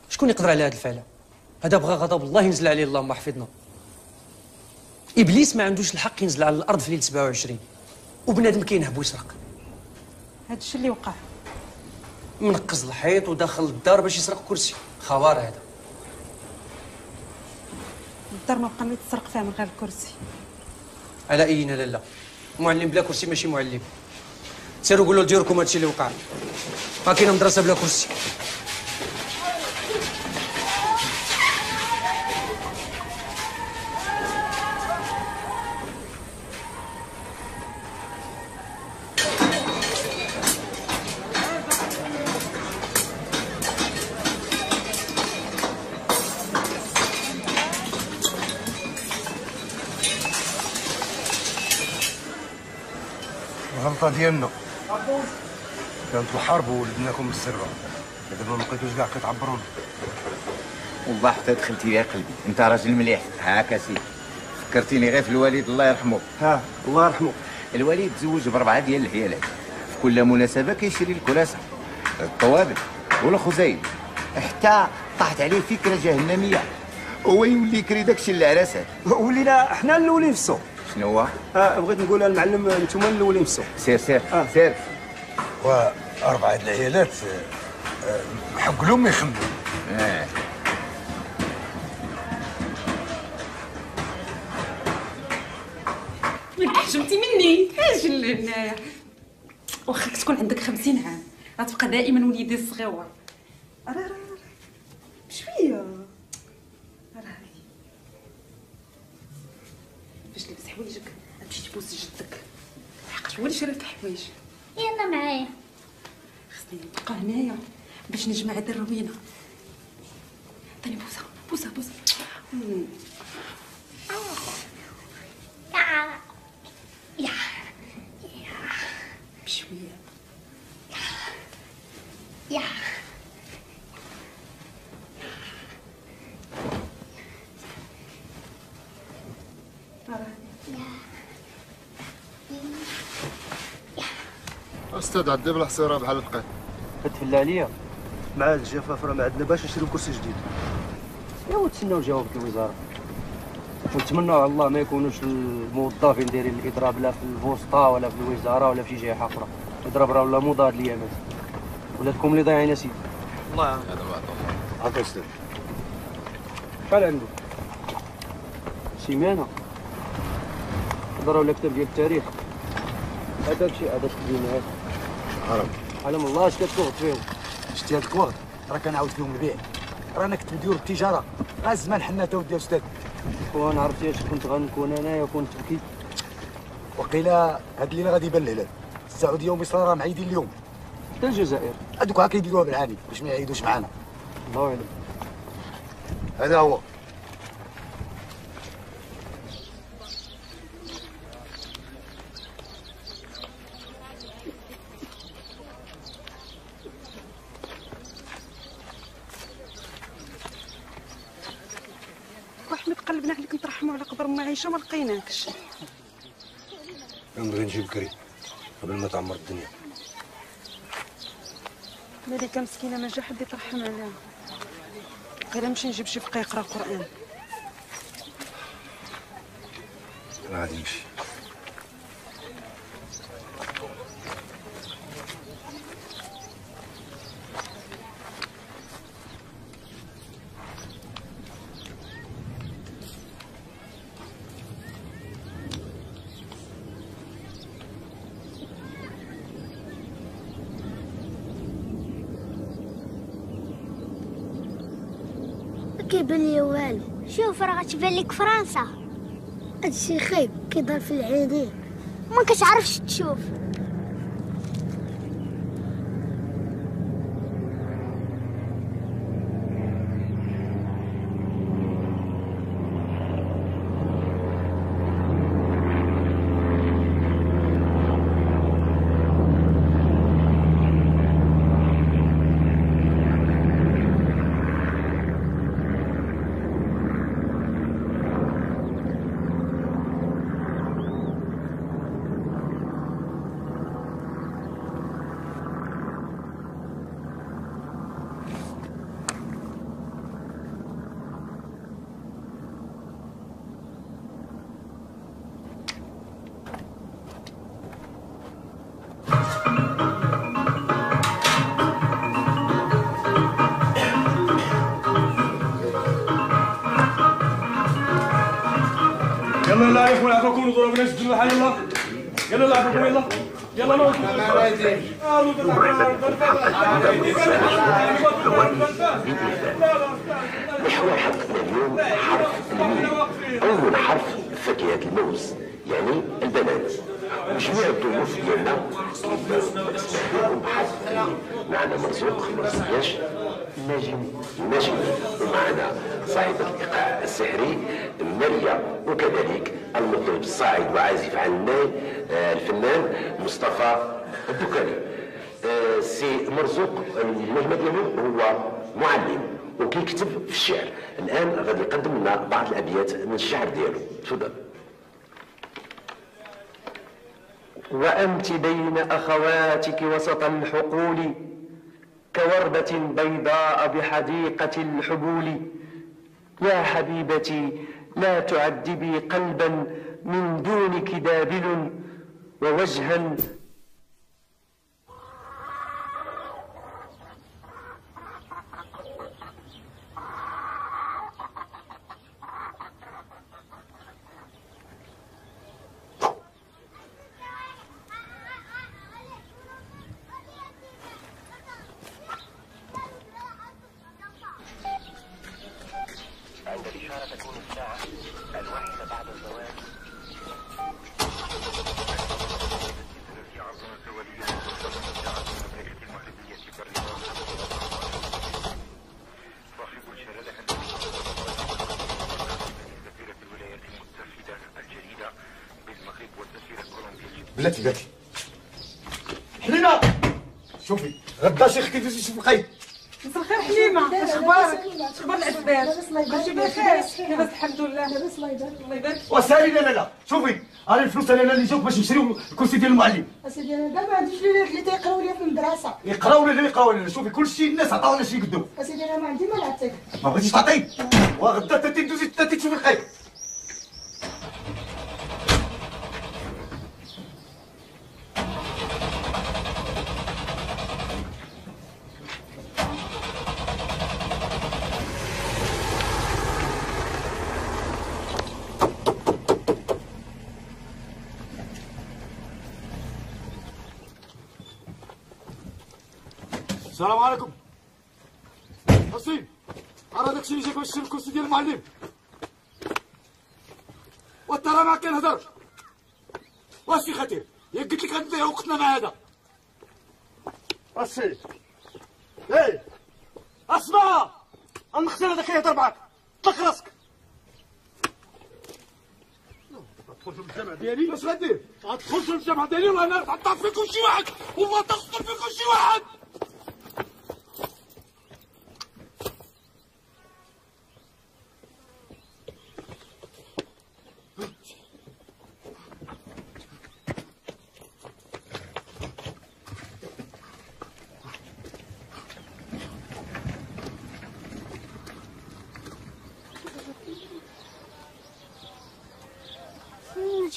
شكون يقدر على هذه الفعله؟ هذا بغى غضب الله ينزل عليه، اللهم حفظنا. ابليس ما عندوش الحق ينزل على الارض في ليله 27 وبنادم كينهب ويسرق. هذا الشيء اللي وقع. منقز الحيط وداخل الدار باش يسرق كرسي، خوار هذا. الدار ما بقى ما يتسرق فيها من غير الكرسي. على اينا لا معلم بلا كرسي ماشي معلم. سيروا قولوا لديوركم هادشي اللي وقع. ما كاينه مدرسه بلا كرسي. الغلطة ديالنا كانت الحرب وولدناكم بالسرة، دابا ما لقيتوش كاع كتعبرونا. والله حتى دخلتي لي قلبي، انت راجل مليح. هاكا سيدي فكرتيني غير في الوالد الله يرحمه. ها الله يرحمه. الوالد تزوج ب4 ديال العيالات، في كل مناسبة كيشري الكراسة، الطوابل والخزايل، حتى طاحت عليه فكرة جهنمية، هو يولي يكري داكشي للعراسات. ولينا حنا الاولين في السوق. شنو هو؟ بغيت نقول المعلم نتوما الاولين في السوق. سير سير سير. و4 العيالات حق لهم يخمم. حشمتي مني اجي لهنايا. واخا تكون عندك 50 عام غتبقى دائما وليدي الصغيور. راه بشويه راه باش لبس حوايجك. بوسي جدك، حقاش هو اللي شرى الحوايج. يلا معايا. خصني نبقى هنايا باش نجمع هاد الروينه. عطيني بوسه بوسه بوسه. يا بشويه. يا استاذ عدي بالحصيره بحال لقيت. كتفلى عليا مع الجفاف راه ما عندنا باش نشريو كرسي جديد. ايوا تسناو جواب الوزاره ونتمنوا على الله ما يكونوش الموظفين دايرين الاضراب لا في البوسطه ولا في الوزاره ولا في شي جهه اخرى. الاضراب راه ولا مضاد ليامات ولادكم اللي ضايعين اسيدي. الله يعاون. هذا بعد الله. عطوا استاذ. شحال عنده؟ سيمانه. هضره ولا كتاب ديال التاريخ. هذاك الشيء هذاك الدينار. عرب. علم الله اش كتوغط فيهم. شتي هاد الكوغط راه كنعاود فيهم البيع. رانا كنت نديرو التجاره غا الزمان حنا ودي استاذ. وانا عرفتي اش كنت غنكون انايا كنت تبكي. وقيلا هاد الليله غادي يبان الهلال. السعوديه ومصر راه معيدين اليوم. حتى الجزائر. هادوك هاك يديروها بالعاني باش ما يعيدوش معانا. الله يعلم. هذا هو. وحنا قلبنا عليك نترحموا على قبر ما عايشه ما لقيناكش. نبغي نجيب كريم قبل ما تعمر الدنيا. مالكه مسكينه ما جا حد يترحم عليها. غير نمشي نجيب شي فقيه يقرا قران. انا غادي نمشي. كيبان لي والو. شوف راه غتبان لك فرنسا. هادشي خايب كيظهر في العينين ما كتعرفش تشوف. يلا لا يا اخويا عطاكم ضربنا ناس الدنيا حي الله. يلا لا عطاكم يلا يلا نوض. محور حلقتنا اليوم حرف الميم. أول حرف فاكهة الموز يعني البنات. مجموع الضيوف ديالنا نسمعهم بحرف الميم. معنا مرزوق ما نسياش ماجد ومعنا صاحبة الإيقاع السحري مريم وكذلك المطرب الصاعد وعازف على الناي الفنان مصطفى الدكاني. سي مرزوق المهمة ديالو هو معلم وكيكتب في الشعر. الآن غادي يقدم لنا بعض الأبيات من الشعر ديالو. تفضل. وأنت بين أخواتك وسط الحقول كوردة بيضاء بحديقة الحبول. يا حبيبتي لا تعذبي قلبا من دونك دابل ووجها عند الإشارة تكون الساعة الواحدة بعد الزواج. بلاتي حليمه شوفي غدا شي اختي دوزي شوفي القيد. مساء الخير حليمه، اش اخبارك؟ اش اخبار العتبات؟ كلشي بخير؟ لاباس الحمد لله. لاباس الله يبارك. الله يبارك. وسالي لا شوفي انا الفلوس انا اللي جاوك باش نشريو الكرسي ديال المعلم. اسيدي انا كاع ما عنديش الولاد اللي تيقراو ليا في المدرسه. يقراو ولا يقراو لنا شوفي كلشي الناس عطاونا شي يقدو. اسيدي انا ما عندي ما نعطيك. ما بغيتيش تعطي وغدا تاتي دوزي تاتي تشوفي القيد. السلام عليكم. حسين راه داكشي اللي جاك باش تشري الكرسي ديال المعلم. وترى ما كنهضر. واش في خطير؟ ياك قلت لك غنضيع وقتنا مع هذا. السيد. اسمع النختار هذا كيهضر معاك. طلق راسك. غتدخل في الجامع ديالي؟ اش غدير؟ غتدخل في الجامع ديالي والله انا غنطعن فيكم شي واحد والله تقتل فيكم شي واحد.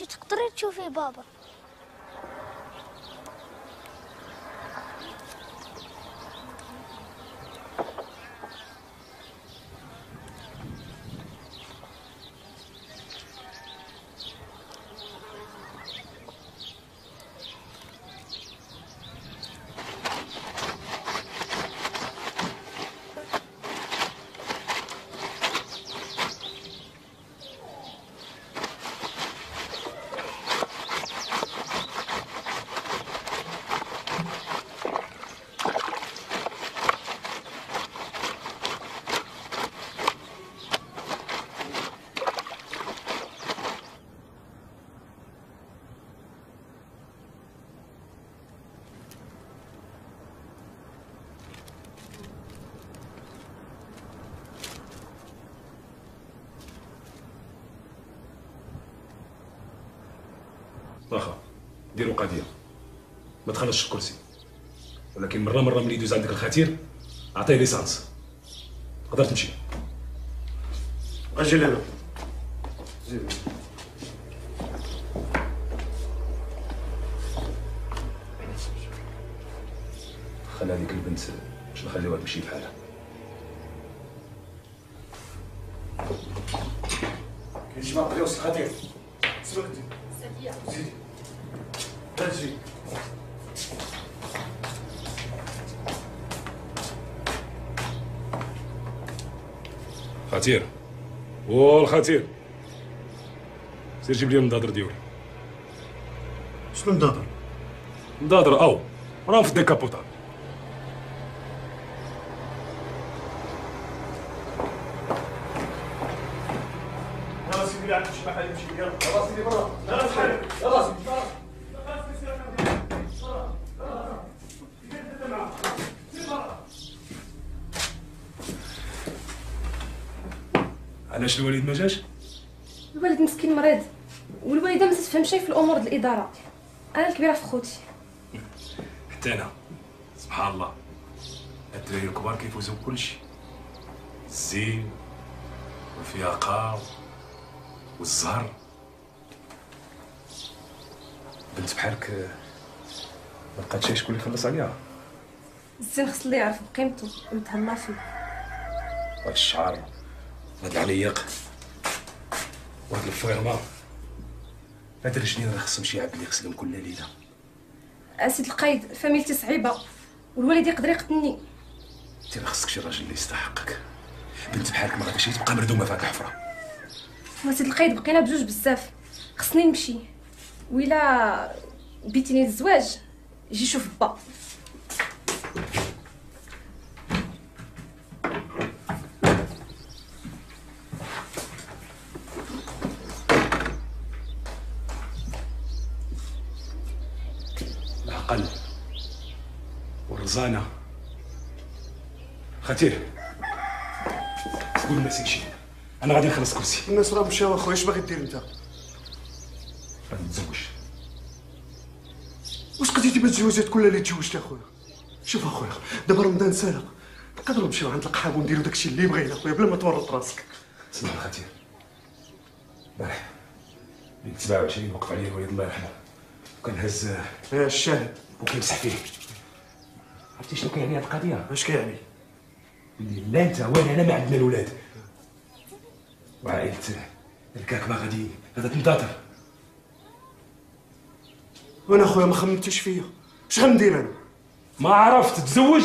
تقدري تشوفي بابا. واخا ديروا قضيه ما تخلصش الكرسي، ولكن مره ملي يدوز عندك الخطير عطيه ليسانس تقدر تمشي. اجي لهنا خلي هذيك البنت باش نخليوها تمشي بحالها. كاين شي ما بغيوش الخطير سبقتي زيدي تجي خطير والخطير سير جيب لي النضاضر ديالي. شنو النضاضر؟ النضاضر او راهم في الديكابوطال. يلا سيدي عندك شي محل يمشي يلا يلا سيدي برا يلا سيدي يلا سيدي علاش الوالد ما جاش؟ الوالد مسكين مريض والوالده ما تفهم شيء في الامور ديال الاداره. انا الكبيره في خوتي. حتى انا سبحان الله الدراري الكبار كيفوزوا بكلشي، الزين والفياقه والزهر. بنت بحالك ما لقاتش شكون اللي يخلص عليها. الزين خص اللي يعرف بقيمته ويتهلا فيه. هاد الشعر هاد العليق وهاد الفيرما هاد الجنين راه خصهم شي عبد اللي يغسلهم كل ليله. اسيد القايد فاميلتي صعيبه والوالد يقدر يقتلني. انت راه خصك شي راجل اللي يستحقك. بنت بحالك ما غاديش تبقى مردومه في هاد الحفره. واسيد القايد بقينا بجوج بزاف خصني نمشي وإلا بيتيني الزواج جي شوف با. العقل والرزانة. خطير قول الناس يمشي، انا غادي نخلص كرسي. الناس راه مشاو اخويا، اش باغي دير انت؟ غادي نتزوج. واش قضيتي بالتزويجات كل اللي تزوجت اخويا؟ شوف اخويا دابا رمضان سالق، نقدروا نمشيو عند القحاب ونديروا داكشي اللي بغينا اخويا بلا ما تورط راسك. اسمع خطير، البارح ديك 27 وقف عليا الوالد الله يرحمه وكان هز الشاهد وكيمسح فيه. عرفتي شنو كيعني هاد القضيه؟ اش كيعني؟ اللي لا انت ولا انا ما عندنا الاولاد، وعائلة الكاك ما غادي تنتظر. وانا اخويا ما خممتيش فيا، اش غندير انا؟ ما عرفت تزوج.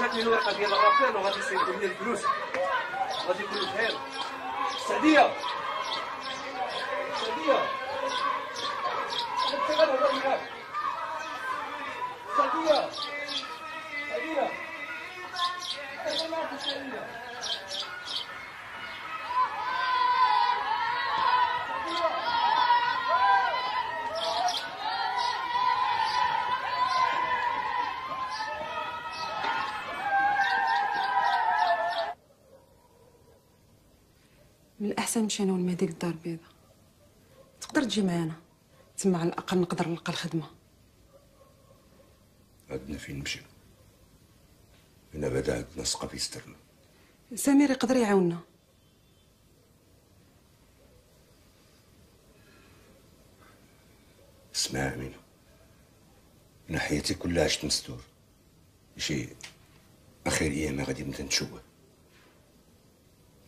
جاتني الورقه ديال الرافيل وغادي يصيفطوا لي الفلوس، غادي يكون بخير. سعديه سعديه انت غنهضر معاك. سعديه سعديه انا معاك سعديه. من الأحسن مشينا لمهدي للدار البيضاء. تقدر تجي معانا تما، على الأقل نقدر نلقى الخدمة. عندنا فين نمشيو؟ هنا بدا عندنا ثقة في سترنا. سمير يقدر يعاوننا. اسمع أمينة، أنا حياتي كلها عشت مستور، شي آخر أيام غادي نبدا نتشوه.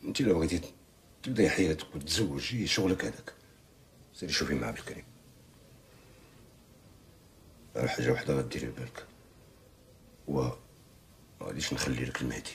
انت لو بغيتي تبداي حياتك وتتزوجي شغلك هذاك، سيري شوفي مع عبد الكريم. حاجة وحدة غديري بالك، هو مغاديش نخلي لك المهدي.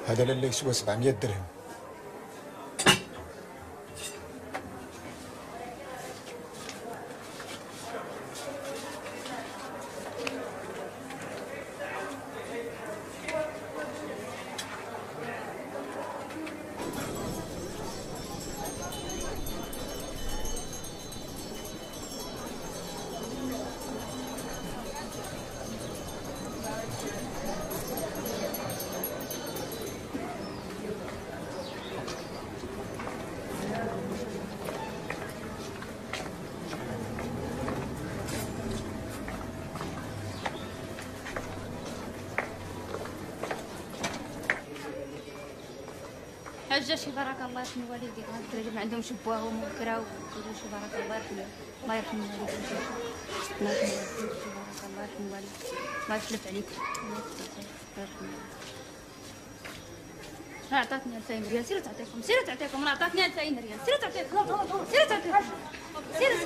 هذا اللي يسوى 700 درهم. ما جاش بارك الله يرحم والديك، هاد الدراري ما عندهمش بواهم وكراو ويقولوا شي بارك الله يرحم الله يرحم والديك، الله يرحم والديك، بارك الله يرحم والديك، الله يخلف عليك، الله يرحم راه عطاتني 2000 ريال. سيروا تعطيكم، سيروا تعطيكم، راه عطاتني 2000 ريال. سيروا تعطيكم، سيروا تعطيكم، سيروا.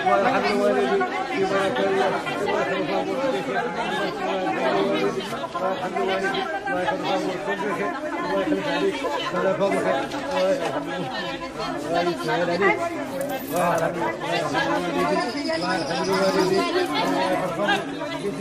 الله يرحم الوالدين ويبارك الله يرحم والديك، الله يرحم الوالدين، الله يرحم والديك، الله يخلف عليك، على فضلك، الله يرحم الله يسهل عليك، الله يرحم الوالدين، الله يرحم الوالدين، الله يرحم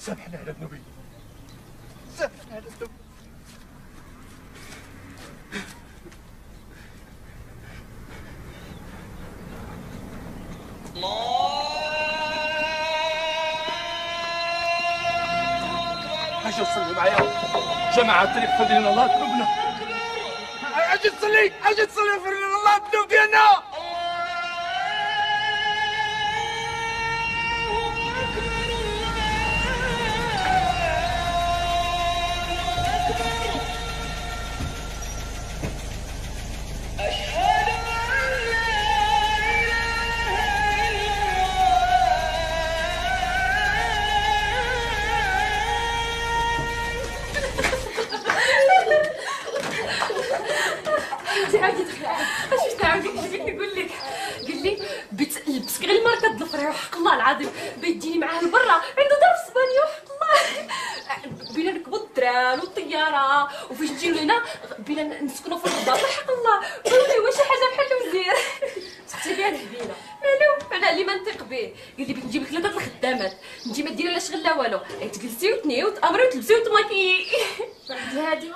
سامحنا على ذنوبي، سامحنا على ذنوبي. اجي تصلي معايا جماعة الطريق، فضل لنا الله ذنوبنا. اجي تصلي، اجي تصلي، فضل لنا الله الذنوب ديالنا. وحق الله العظيم بيديني معاه لبرا عنده دار في اسبانيا وحق الله بينا نركبوا التران والطياره وفاش نجيو لهنا بينا نسكنوا في الغابه وحق الله قولوا لي واش شي حاجه بحال الوزير سقسي بها الهبيله مالو انا اللي ما نطيق به قال لي بغيت نجيب لك 3 الخدامات انت ما ديري لا شغل لا والو تجلسي وتنيو وتامري وتلبسي وتماكيي واحد الهادي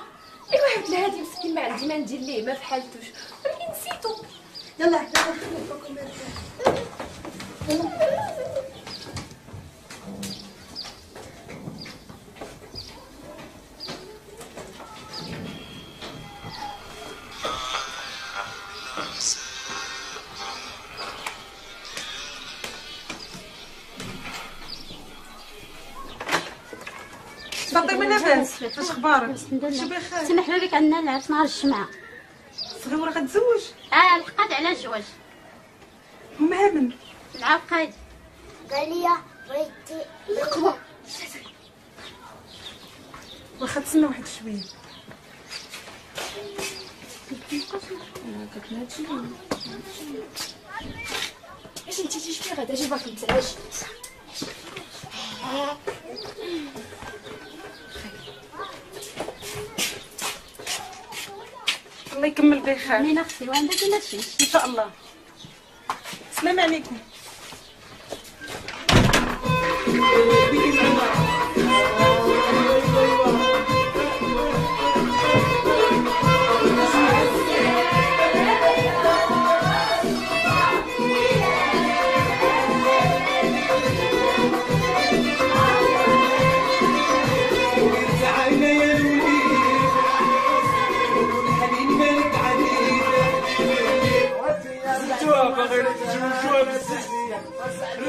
ايوا واحد الهادي مسكين ما عندي ما ندير ليه ما فحالتوش ولكن نسيتو يلا فاطمه لاباس اش اخبارك؟ شو بخير؟ سمحوا لك عندنا العرس نهار الجمعه. صغيره غتزوج؟ لقات على الزواج. مع من؟ مع القايد. قال لي بغيتي القوه. واخا تسنى واحد شويه. اش انت تجي فيها غدا جيبك نتعاش. الله يكمل بخير. مين اختي وعندك ولا شي؟ ان شاء الله. السلام عليكم.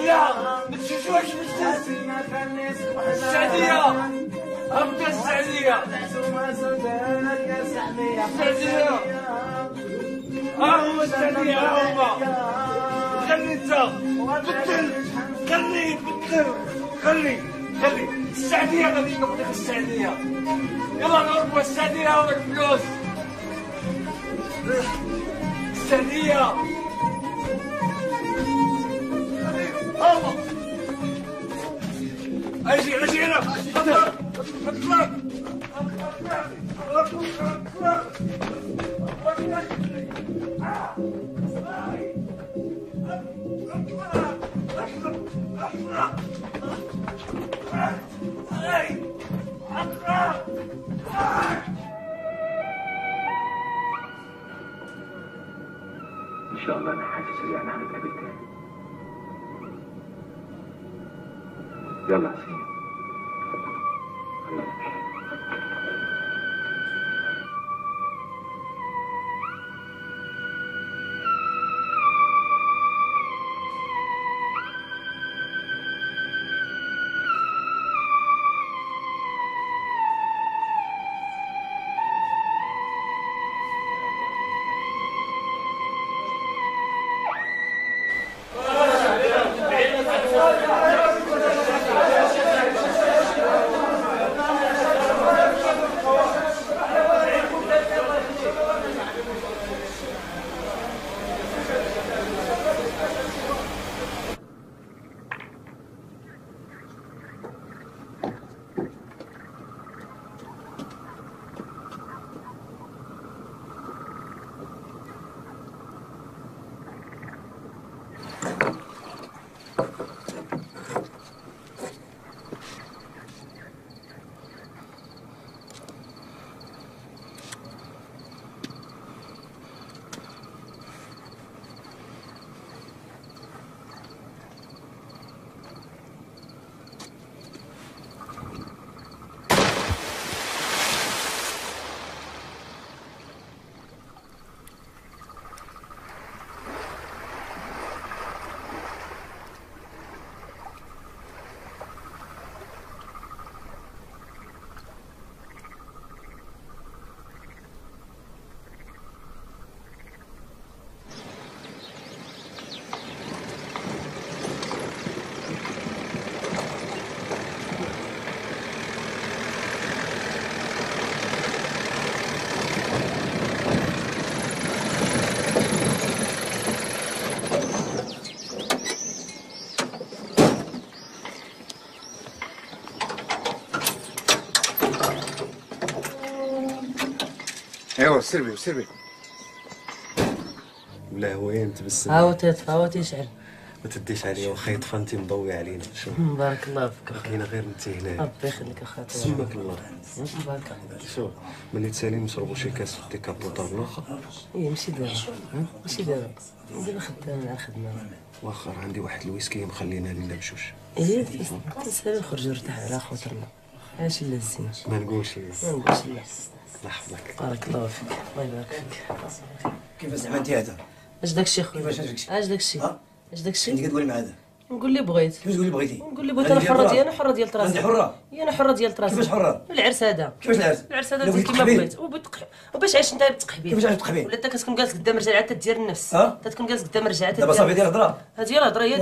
لا ما تشوفوش بالسعدية هبدا السعدية السعدية ها هو السعدية ها هما خلي انت بدل خلي السعدية غادي نقضي السعدية يلا نضربوا السعدية ولا الفلوس السعدية اجي هنا اطلق ان شاء الله انا حاجه سريعه هنتقابل تاني. يلا حسين. ايوا سيربي لا وين تبسم هاوت يشعل ما تديش عليا واخا يطفى انت مضوي علينا شوف بارك الله فيك كاينه غير انت هنا ربي يخليك اخاطر سماك الله بارك الله شوف ملي تسالي نشربوا شي كاس في الديكابوطابل واخا ماشي دابا دابا خدام مع الخدمه واخا عندي واحد الويسكي مخلينا لينا بشوش تسالي نخرجوا نرتاح على خاطرنا اش لا الزين ما نقولش لا الله يحفظك بارك الله فيك الله يبارك فيك كيفاش زعما انت هذا؟ اش داكشي خويا؟ اش داكشي؟ انت كتقولي مع هذا؟ نقول اللي بغيت كيفاش تقولي بغيتي؟ نقول اللي بغيت انا حره ديالي انا حره ديال راسي انت حره؟ انا حره ديال راسي كيفاش حره؟ العرس هذا كيفاش العرس؟ العرس هذا دير كيما بغيت وباش عايش انت بالتقحبيل كيفاش عايش بالتقحبيل؟ ولا انت كتكون جالس قدام رجال عاد تدير النفس تكون جالس قدام رجال عاد دابا صافي ديال الهضره هادي هي الهضره هي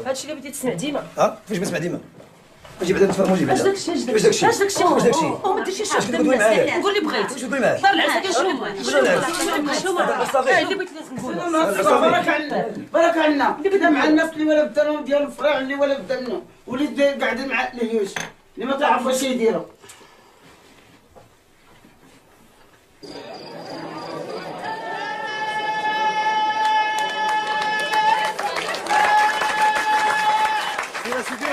هادشي اللي بديت تسمع ديما كيفاش بنسمع ديما؟ اجي بعدا نتفرموا بعدا اش داكشي كيفاش داكشي؟ اش داكشي واش داكشي؟ ما ديرش شي اش كتقولي معايا؟ نقول اللي بغيت واش كتقولي معايا؟ دار العرس شنو اللي بغيت نقول بارك عنا كدا مع الناس اللي ولا بدا لهم ديال الفراع اللي ولا بدا منهم وليد قاعدين مع الهيوش اللي ما تعرفوا اش يديروا يا سيدي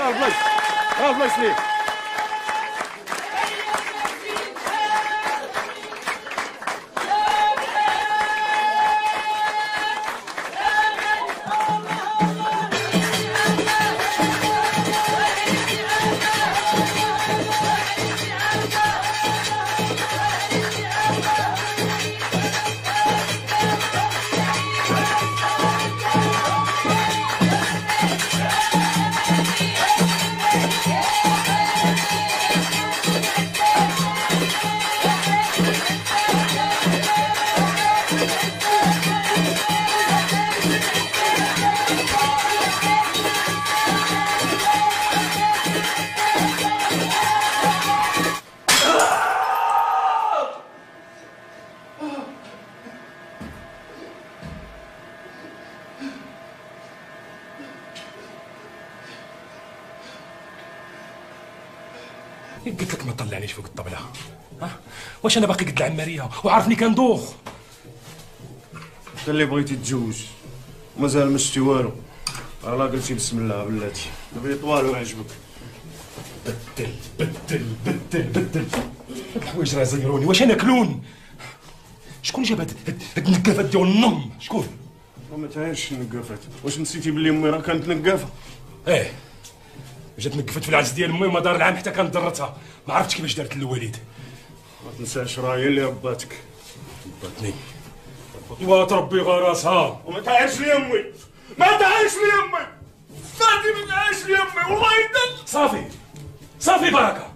راه بلاش ليك قلت لك ما تطلعنيش فوق الطبله. ها واش انا باقي قد العماريه وعارفني كندوخ؟ انت اللي بغيتي تتزوج ومازال ما شفتي والو، راه قلتي بسم الله بلاتي بغيت طوال وعجبك. بدل بدل بدل بدل هاد الحوايج راه زيروني. واش انا كلون؟ شكون جاب هاد النقافات ديال النم؟ شكون؟ وما تعايش النقافات، واش نسيتي بلي امي راه كانت نقافه؟ جات نقفت في العجز ديال امي وما دار العام حتى كانت ضرتها، ما عرفتش كيفاش دارت الوالد. ما تنساش راه هي اللي رباتك. رباتني فطوات ربي غراسها. وما تعايش لي امي، ما تعايش لي امي، صافي ما تعايش لي امي والله يدل. صافي صافي بركه.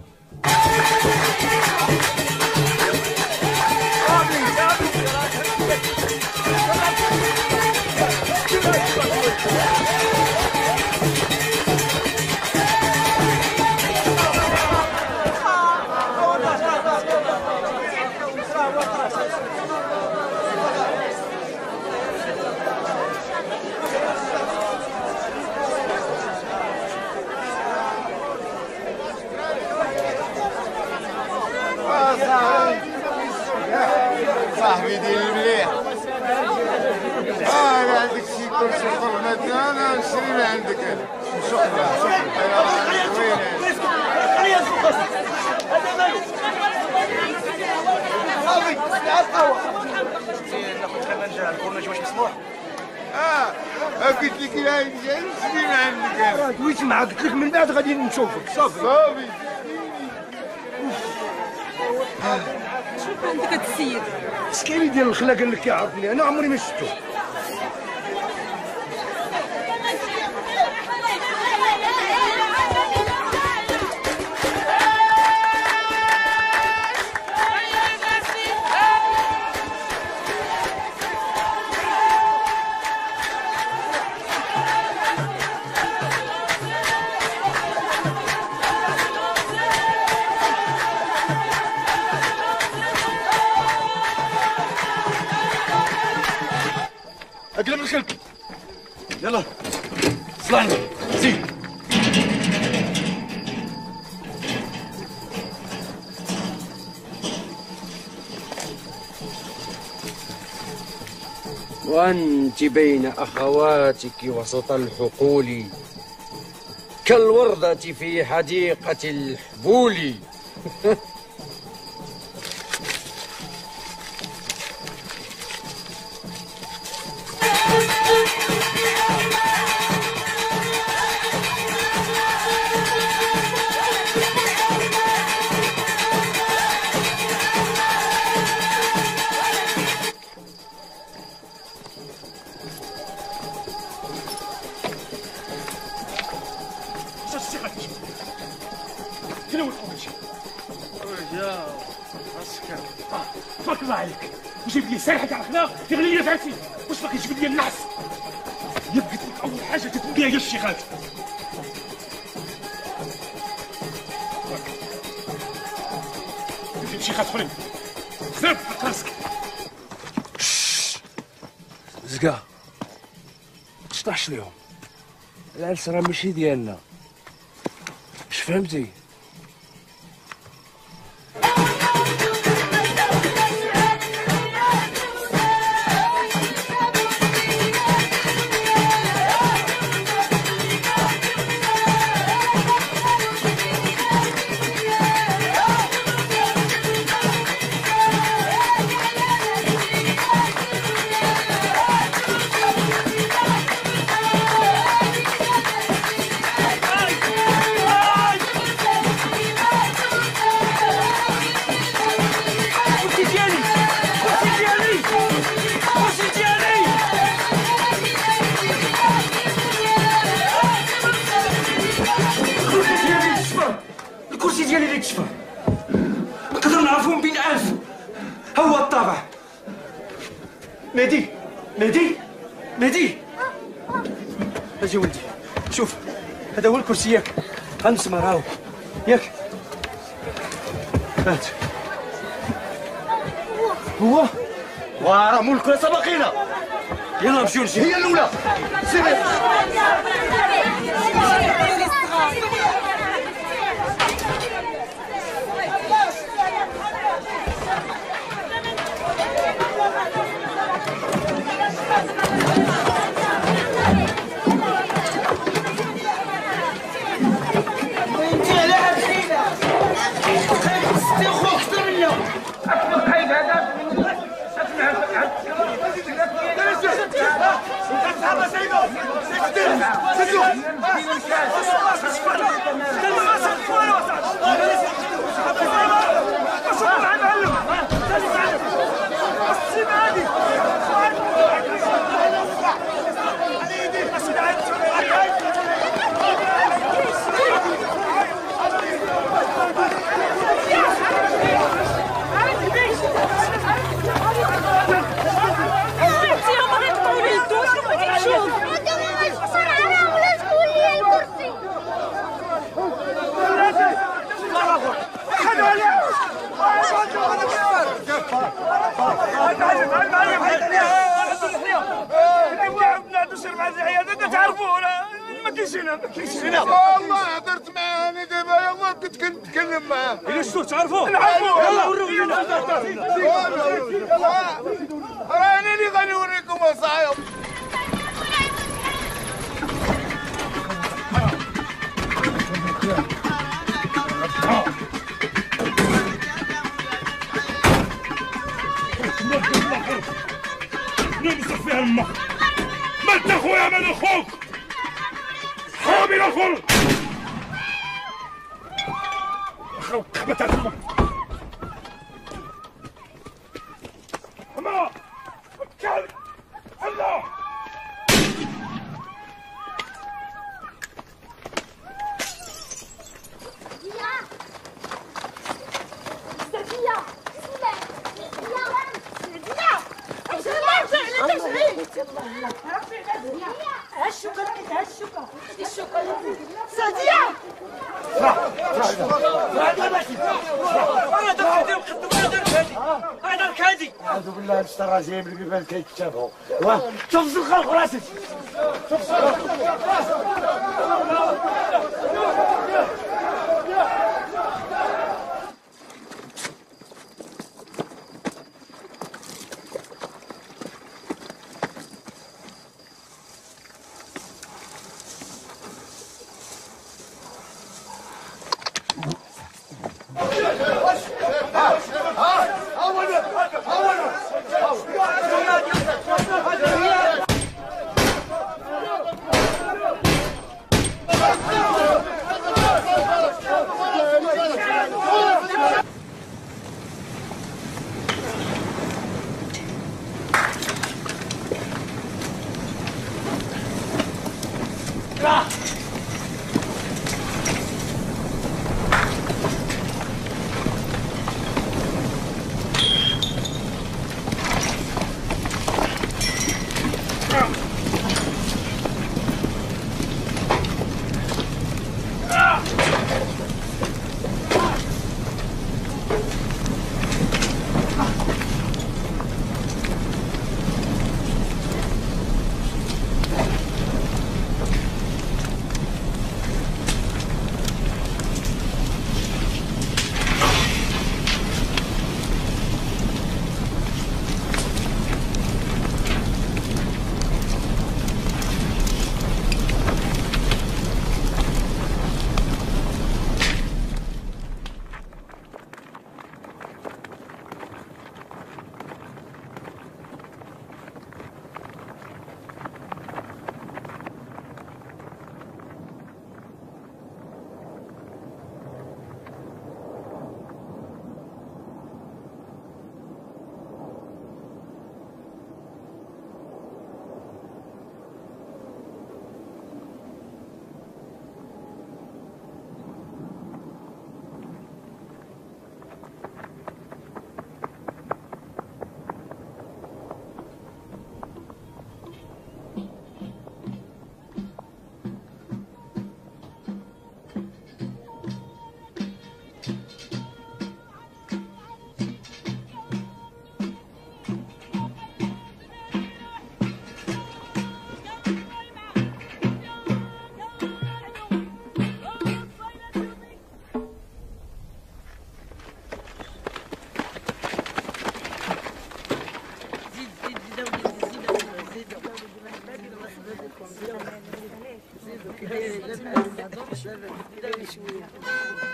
صاحبي ديال المليح. انا عندك شي كرسي حرمتي انا نشري من عندك انا. شكرا خليها تفقس. هذا مالو. صافي على القهوه. ناخذ خمنجه الكورنيش واش مسموح؟ قلت لك لا نشري من عندك انا. دويت معاك قلت لك من بعد غادي نشوفك. صافي. شنو عندك هاد السيد؟ مسكيني ديال الخلا قال لك يعرفني انا عمري ما شفتو. اقلب الخلق. يلا صلحنا زيد. وأنت بين أخواتك وسط الحقول كالوردة في حديقة الحبول. تبارك الله عليك، وجيب لي سايحك على الخلاق تغلي لي فاتي، واش باقي تجيب لي النعس؟ يبقى لك اول حاجه تتبقى هي الشيخات. تجيب شيخات اخرين زاد حق راسك. زكا تشطحش ليهم، العرس راه ماشي ديالنا، اش فهمتي؟ الكرسي ديالي اللي تشفى، نقدر نعرفهم بين ألف. ها هو الطابع. مهدي مهدي مهدي، اجي ولدي شوف، هذا هو الكرسي ياك، غنسمر هاو ياك، هات هو وراه مول الكراسه باقينا. يلا نمشيو نشوف. هي الاولى سيري. والله هضرت معاه انا دابا يلاه كنت كنتكلم معاه. إلا شفتوه تعرفوه؟ نعرفوه. يلا ورونا. راني اللي غنوريكم اصاحبي. نمسك فيها الماء. ما انت خويا من اخوك. حامي الاخر. اخوك تخبط على الماء. حما كلب الله. أعوذ بالله من الشيطان الرجيم اللي بيبان كيكتبوا. شوف الخلق راسك. شوف شويه